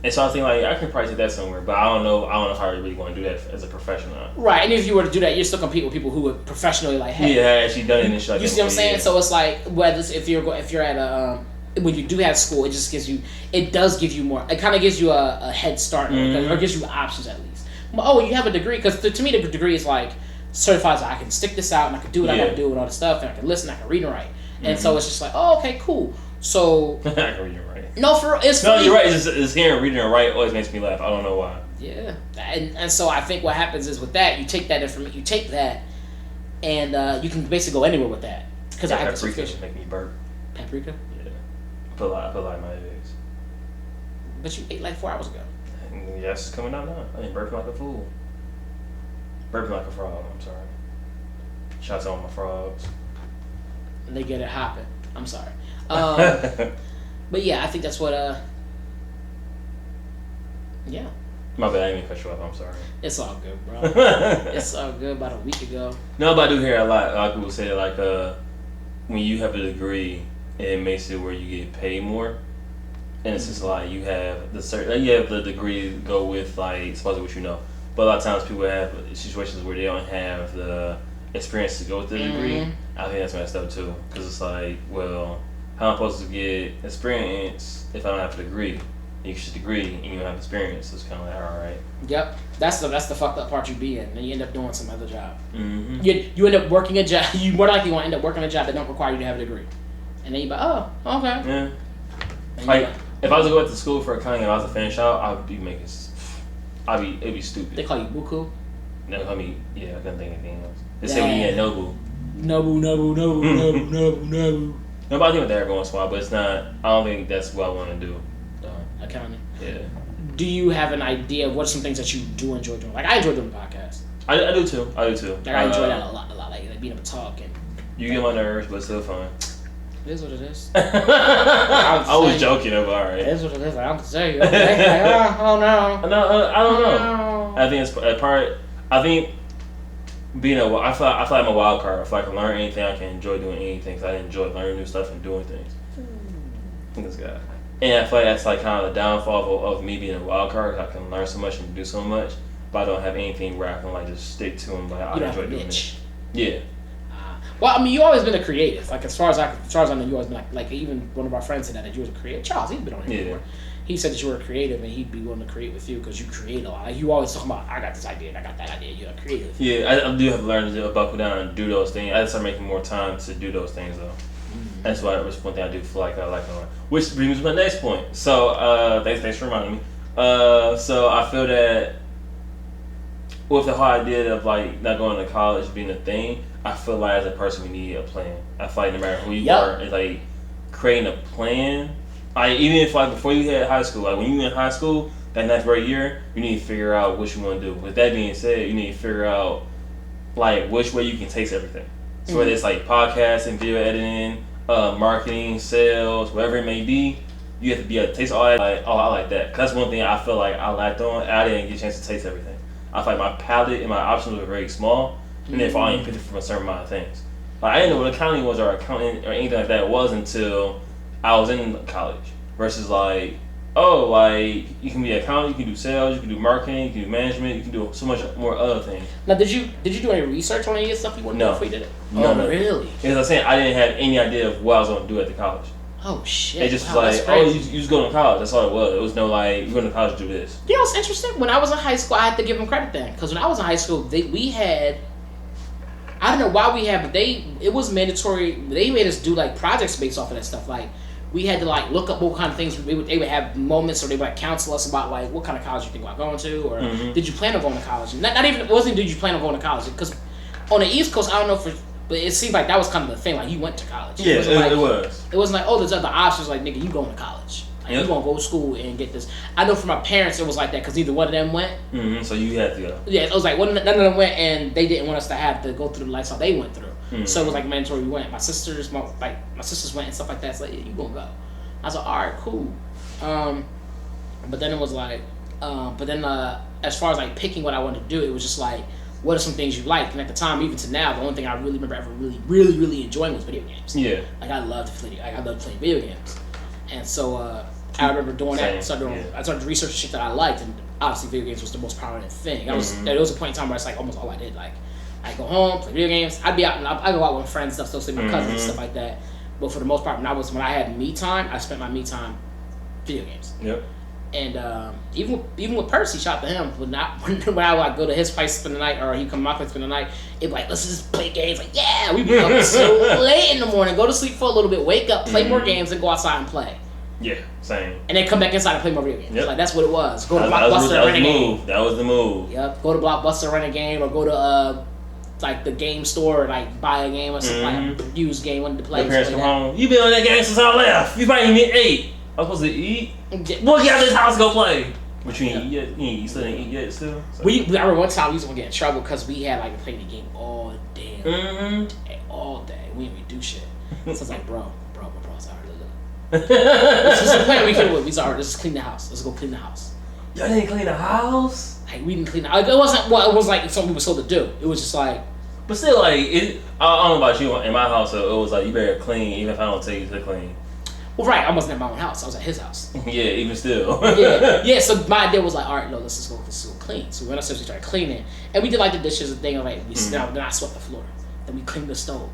And so I was thinking like I can probably take that somewhere, but I don't know if I really want to do that as a professional. Right, and if you were to do that, you're still compete with people who would professionally like, hey, yeah, I actually done it and shit. You see what I'm saying? Yeah. So it's like whether if you're at a when you do have school, it just does give you more. It kind of gives you a head start, or gives you options at least. Oh, you have a degree, because to me the degree is like certifies that I can stick this out and I can do what I got to do and all this stuff, and I can listen, I can read and write, and so it's just like, oh, okay, cool. So I can read and write. No, you're right. It's hearing reading and write always makes me laugh. I don't know why. Yeah, and so I think what happens is with that, you take that and you can basically go anywhere with that because I have the certification. Make me burp. Paprika. Yeah, I put a lot in my eggs. But you ate like 4 hours ago. Yes, it's coming out now. I ain't burping like a fool. Burping like a frog. I'm sorry. Shots on my frogs. And they get it hopping. I'm sorry. But yeah, I think that's what. Yeah. My bad, I didn't cut you off. I'm sorry. It's all good, bro. It's all good. About a week ago. No, but I do hear a lot of people say like when you have a degree, it makes it where you get paid more. And it's just like you have the degree to go with like supposedly what you know. But a lot of times people have situations where they don't have the experience to go with the degree. I think that's messed up too, because it's like, well, how am I supposed to get experience if I don't have a degree? You get a degree and you don't have experience. So it's kind of like, all right. Yep, that's the fucked up part you be in, and you end up doing some other job. Mm-hmm. You end up working a job. You more likely want to end up working a job that don't require you to have a degree, and then you be like, oh, okay. Yeah. Like if I was to go to school for accounting and I was to finish out, I'd be making. It'd be stupid. They call you buku. No, I mean, yeah, I couldn't think of anything else. They say when you get Nobu. Nobu. No, but I think with that every once in a while, but it's not. I don't think that's what I want to do. Accounting. Yeah. Do you have an idea of what are some things that you do enjoy doing? Like I enjoy doing podcasts. I do too. Like I enjoy that a lot. Like being able to talk and. You get my nerves, but it's still fun. It is what it is. I was joking, but alright. It is what it is. I'm tell you. Okay? Like, oh no. No, I don't know. I think it's a part. I think being I feel like I'm a wild card. If I can learn anything, I can enjoy doing anything. Cause I enjoy learning new stuff and doing things. I think it's good. And I feel like that's like kind of the downfall of me being a wild card. I can learn so much and do so much, but I don't have anything where I can like just stick to them. But I enjoy doing it. Yeah. Well, I mean, you always been a creative. Like as far as I know, you always been like even one of our friends said that you was a creative. Charles, he's been on here before. He said that you were a creative and he'd be willing to create with you because you create a lot. Like you always talking about, I got this idea and I got that idea. You're a creative. Yeah, I do have to learn to buckle down and do those things. I just start making more time to do those things though. Mm-hmm. That's why it's one thing I do feel like I like a lot. Which brings me to my next point. So thanks for reminding me. So I feel that with the whole idea of like not going to college being a thing, I feel like as a person we need a plan. I feel like no matter who you are, it's like creating a plan. Even if like before you hit high school, like when you in high school, that 9th grade year, you need to figure out what you want to do. With that being said, you need to figure out like which way you can taste everything. So whether it's like podcasting, video editing, marketing, sales, whatever it may be, you have to be able to taste all that. Like, I like that. 'Cause that's one thing I feel like I lacked on. I didn't get a chance to taste everything. I feel like my palette and my options were very small, and therefore I only picked it from a certain amount of things. Like, I didn't know what accounting was or accounting or anything like that was until I was in college. Versus like, oh, like you can be an accountant, you can do sales, you can do marketing, you can do management, you can do so much more other things. Now, did you do any research on any of the stuff you wanted to do before you did it? No. Really? As I was saying, I didn't have any idea of what I was going to do at the college. Oh shit! It just was like, oh, you just go to college. That's all it was. It was no like, you're going to college to do this. You know what's interesting? When I was in high school, I had to give them credit then, because when I was in high school, we had. I don't know why we had, but it was mandatory. They made us do like projects based off of that stuff. Like we had to like look up what kind of things they would have moments, or they would like counsel us about like what kind of college you think about going to, or did you plan on going to college? Not even it wasn't did you plan on going to college, because on the East Coast I don't know but it seemed like that was kind of the thing. Like you went to college. Yeah, it was. It wasn't like, oh, there's other options. Like, nigga, you going to college. Like, you gonna go to school and get this. I know for my parents it was like that because neither one of them went. So you had to go. Yeah, it was like none of them went, and they didn't want us to have to go through the lifestyle they went through. So it was like mandatory we went. My sisters went and stuff like that. It's like, yeah, you gonna go. I was like, all right, cool. But then it was like, as far as like picking what I wanted to do, it was just like, what are some things you like? And at the time, even to now, the only thing I really remember ever really enjoying was video games. Yeah. Like I loved playing video games, and so I remember doing that. I started to research shit that I liked, and obviously video games was the most prominent thing. There was a point in time where it's like almost all I did. Like I go home, play video games. I'd be out, and I go out with friends, stuff, still see my cousins and stuff like that. But for the most part, when I had me time, I spent my me time video games. Yep. And even with Percy, shout out to him. When I would go to his place spend the night, or he come to my place spend the night, it'd be like, let's just play games. Like, yeah, we'd be up so late in the morning, go to sleep for a little bit, wake up, play more games, and go outside and play. Yeah, same. And then come back inside and play more video games. Yep. Like that's what it was. Go to Blockbuster, rent a game. That was the move. Yep. Go to Blockbuster, rent a game, or go to like the game store, and like buy a game or something, like a used game, wanted to play. Your parents come home. You been on that game since I left. You probably even ate. I'm supposed to eat. Well, get out of this house, go play. But you ain't eat yet. You still ain't eat yet, still. So. I remember one time we used to get in trouble because we had like played the game all day, all day. We didn't even do shit. So it's like, bro, sorry, look. This is the plan we came with. We sorry, let's just clean the house. Let's go clean the house. Y'all didn't clean the house? Like we didn't clean the house. It wasn't. Well, it was like something we were supposed to do. It was just like. But still, like I don't know about you. In my house, it was like you better clean, even if I don't tell you to clean. Well, right, I wasn't at my own house. I was at his house. Yeah, even still. yeah. So my idea was like, all right, no, let's just go clean. So we went upstairs, we started cleaning, and we did like the dishes and thing. Like then I swept the floor. Then we cleaned the stove.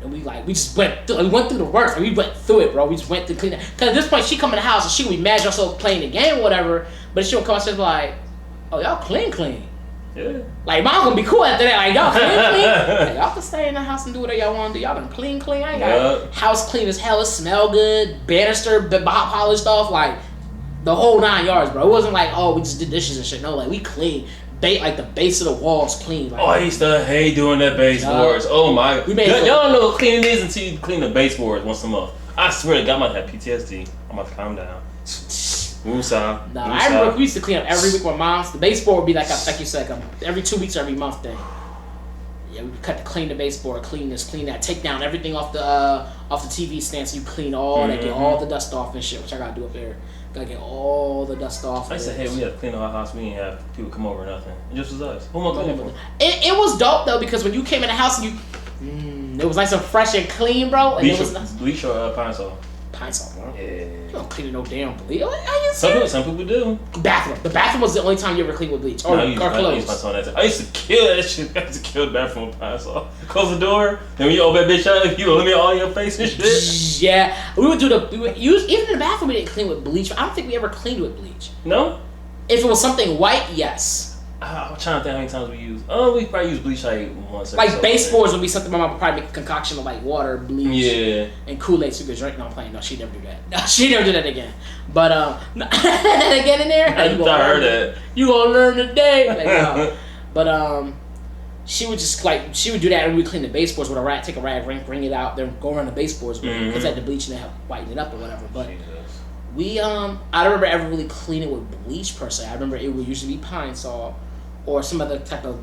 And we just went through the works. Like, we went through it, bro. We just went to clean it. Because at this point, she come in the house and she would be mad herself playing the game or whatever. But she would come upstairs like, oh, y'all clean. Yeah. Like, mom gonna be cool after that. Like, y'all clean. Like, y'all can stay in the house and do whatever y'all want to do. Y'all been clean. I ain't got house clean as hell. It smell good. Banister, polished off. Like, the whole 9 yards, bro. It wasn't like, oh, we just did dishes and shit. No, like, we clean. Like, the base of the walls clean. Like, I used to hate doing the baseboards. Oh, my. Y'all don't know what cleaning is until you clean the baseboards once a month. I swear to God, I might have PTSD. I'm about to calm down. I remember we used to clean up every week with moms. The baseboard would be like you said, every 2 weeks or every month thing. Yeah, we would clean the baseboard, clean this, clean that, take down everything off the TV stand, so you clean all that, get all the dust off and shit, which I gotta do up there. Gotta get all the dust off. I said, hey, we had to clean our house. We didn't have people come over or nothing. It just was us. Who am I cleaning for? It was dope though, because when you came in the house and it was nice and fresh and clean, bro. And bleach or pine salt? Pine salt, bro. Yeah. You don't clean no damn bleach. Some people do. Bathroom. The bathroom was the only time you ever cleaned with bleach. Or clothes. I used to kill that shit. I used to kill the bathroom with pine salt. Close the door. Then when you open that bitch up, you eliminate all your face and shit. Yeah. We would use, even in the bathroom, we didn't clean with bleach. I don't think we ever cleaned with bleach. No? If it was something white, yes. I'm trying to think how many times we use. Oh, we probably use bleach like once. Like baseboards would be something my mom would probably make a concoction of like water, bleach, and Kool-Aid so you could drink. No, I'm playing. No, she never do that. No, she never do that again. But again in there. I heard that. You gonna learn today. Like, no. But she would just she would do that, and we would clean the baseboards with a rag, take a rag, wring it out, then go around the baseboards with it because had the bleach and then whiten it up or whatever. But we I don't remember ever really cleaning with bleach per se. I remember it would usually be pine salt or some other type of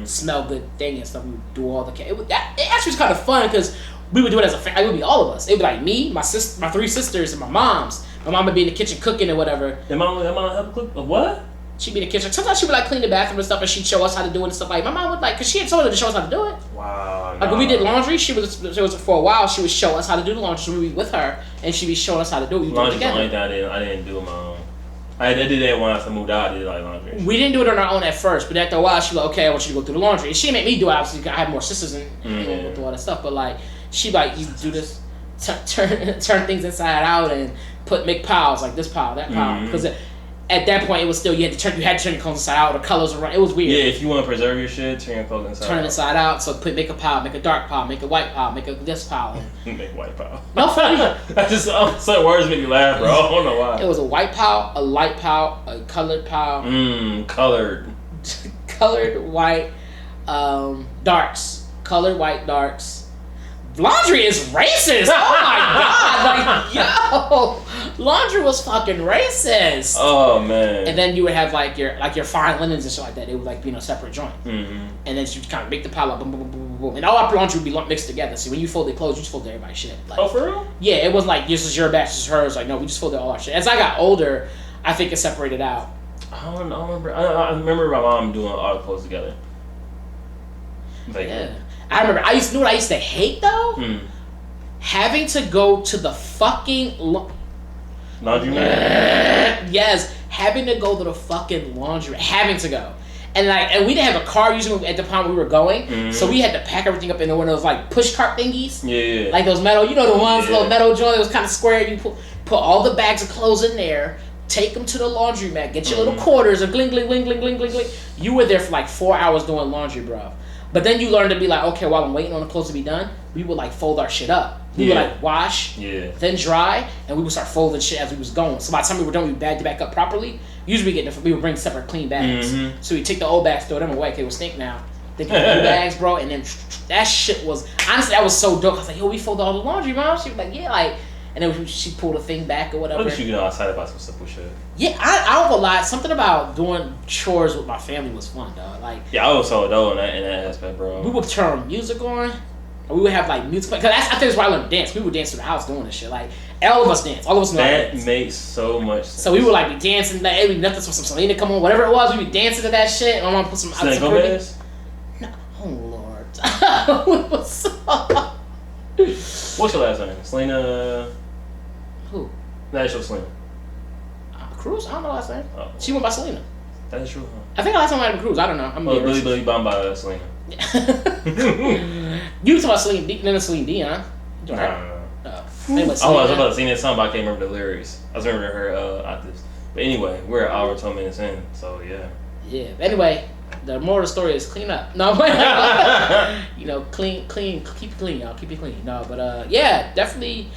smell good thing and stuff. We would do all the it actually was kind of fun because we would do it as a family. It would be all of us. It would be like me, my 3 sisters, and my moms. My mom would be in the kitchen cooking or whatever. Your mom help cook? What? She'd be in the kitchen. Sometimes she would like clean the bathroom and stuff, and she'd show us how to do it and stuff. Like my mom would like, cause she had someone to show us how to do it. Wow. Like when we did laundry, she was for a while. She would show us how to do the laundry. So we'd be with her, and she'd be showing us how to do it. We laundry's do it the only together. thing I didn't do on my own. I did that when I moved out. I did like laundry. We didn't do it on our own at first, but after a while, she was like, okay, I want you to go through the laundry. And she didn't make me do it. Obviously, I had more sisters and go through all that stuff. But like, she like, you do this, turn things inside out, and make piles like this pile, that pile, because. At that point, it was still you had to turn your clothes inside out. The colors around. It was weird. Yeah, if you want to preserve your shit, turn your clothes inside. Turn it inside out. So make a pile, make a dark pile, make a white pile, make a this pile. Make white pile. No funny. Some words make me laugh, bro. I don't know why. It was a white pile, a light pile, a colored pile. Colored. Colored white, darks. Colored white darks. Laundry is racist. Oh my god! Like yo, laundry was fucking racist. Oh man. And then you would have like your fine linens and shit like that. It would like be in a separate joint. And then you kind of make the pile up, boom, boom, boom, boom, boom, and all our laundry would be mixed together. See, when you folded clothes, you just folded everybody's shit. Like, oh, for real? Yeah, it wasn't like this is your batch, this is hers. Like no, we just folded all our shit. As I got older, I think it separated out. I don't know. I remember my mom doing all the clothes together. Like, yeah. I remember. I used to hate though. Having to go to the fucking laundry man. Yes, having to go to the fucking laundry. Having to go, and we didn't have a car usually at the time we were going, so we had to pack everything up in one of those like push cart thingies. Yeah. Like those metal, the ones, little metal joint that was kind of square. You put all the bags of clothes in there. Take them to the laundromat. Get your little quarters and gling, gling, gling, gling, gling, gling, gling. You were there for like 4 hours doing laundry, bro. But then you learn to be like, okay, while I'm waiting on the clothes to be done, we would like fold our shit up. We would like wash, then dry, and we would start folding shit as we was going. So by the time we were done, we bagged it back up properly. Usually we would bring separate clean bags. So we take the old bags, throw them away, okay, we'll stink now. Then get the new bags, bro, and then that shit was, honestly, that was so dope. I was like, yo, we folded all the laundry, mom. She was like, yeah, like, and then she pulled a thing back or whatever. At least you get outside about some simple shit. Yeah, I don't know a lot. Something about doing chores with my family was fun, dog. Like, yeah, I was so dope in that aspect, bro. We would turn music on, and we would have like music play. Cause I think that's where I learned to dance. We would dance through the house doing this shit. Like all of us dance. All of us know how to dance. That makes so much sense. So we would like be dancing. Like every nothing for some Selena come on, whatever it was. We'd be dancing to that shit. My mom put some. Selena Gomez? No, oh lord. What's your last name? Selena. Who? That is your Selena. Cruz? I don't know last name. Oh. She went by Selena. That is true, huh? I think last time I had Cruz. I don't know. I'm Billy Bamba Selena. You talking about Celine Dion? No. Anyway, I was about to sing that song, but I can't remember the lyrics. I was remembering her octaves. But anyway, we're an hour 12 minutes in, so yeah. Yeah. Anyway, the moral of the story is clean up. No, clean, keep it clean, y'all. Keep it clean. No, but yeah, definitely.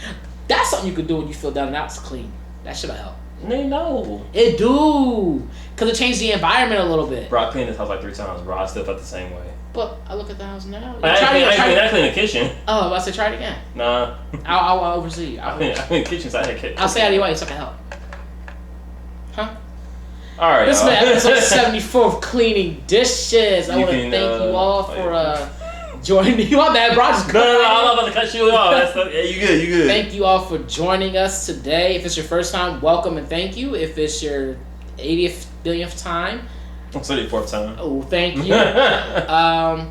That's something you could do when you feel down and out. It's clean. That should help. No. It do. Cause it changed the environment a little bit. Bro, I cleaned this house like 3 times, bro. I still felt the same way. But I look at the house now. I cleaned the kitchen. Oh, I said try it again. Nah. I'll oversee you. I cleaned the kitchen, so I had I'll say anyway so I can help. Huh? All right. This is episode 74 of Cleaning Dishes. I want to thank you all for joining me. My bad, bro. No, I'm about to cut you off. Yeah, you good. Thank you all for joining us today. If it's your first time, welcome and thank you. If it's your 80th, billionth time. I'm 34th time. Oh, thank you. Ty,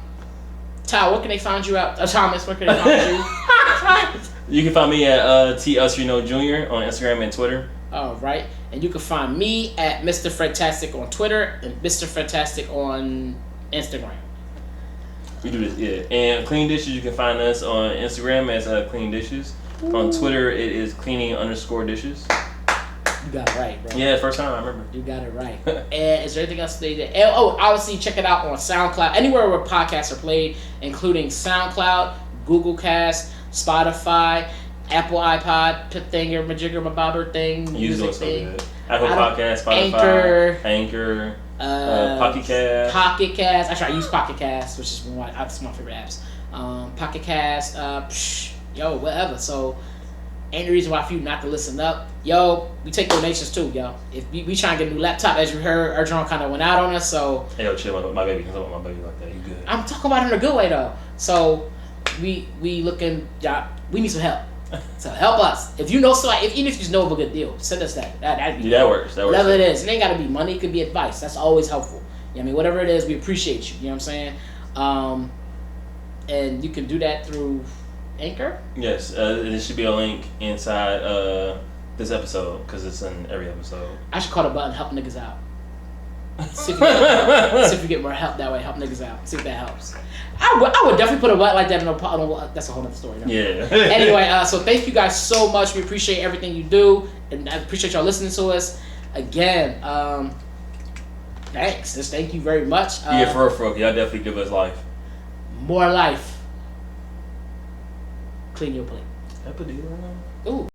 where can they find you out? Thomas, where can they find you? You can find me at T. Usrino Jr. on Instagram and Twitter. All right. And you can find me at Mr. Fantastic on Twitter and Mr. Fantastic on Instagram. We do this, yeah. And Clean Dishes, you can find us on Instagram as Clean Dishes. Ooh. On Twitter, it is cleaning_dishes. You got it right, bro. Yeah, first time I remember. You got it right. And is there anything else they did? And, obviously, check it out on SoundCloud. Anywhere where podcasts are played, including SoundCloud, Google Cast, Spotify, Apple iPod, Thinger, Majigger, Mabobber thing, music thing. So Apple Podcast, Spotify, Anchor, Pocket Cast. Pocket Cast. Actually, I use Pocket Cast, which is one of my favorite apps. Pocket Cast, whatever. So, ain't no reason why for you not to listen up. Yo, we take donations too, yo. If we try and get a new laptop, as you heard, Erdron kind of went out on us, so. Hey, yo, chill, my baby. Don't talk about my baby like that. You good? I'm talking about it in a good way though. So, we looking, we need some help. So help us. If you know somebody, even if you just know of a good deal, send us that. That'd be that works. Whatever it is. It ain't got to be money. It could be advice. That's always helpful. I mean, whatever it is, we appreciate you. You know what I'm saying? And you can do that through Anchor. Yes. There should be a link inside this episode because it's in every episode. I should call the button "Help Niggas Out." See if we get more help that way. Help niggas out. See if that helps. I would definitely put a button like that in a that's a whole other story. Yeah. Anyway, so thank you guys so much. We appreciate everything you do, and I appreciate y'all listening to us. Again, thanks. Just thank you very much. Yeah, for real. Y'all definitely give us life. More life. Clean your plate. Ooh.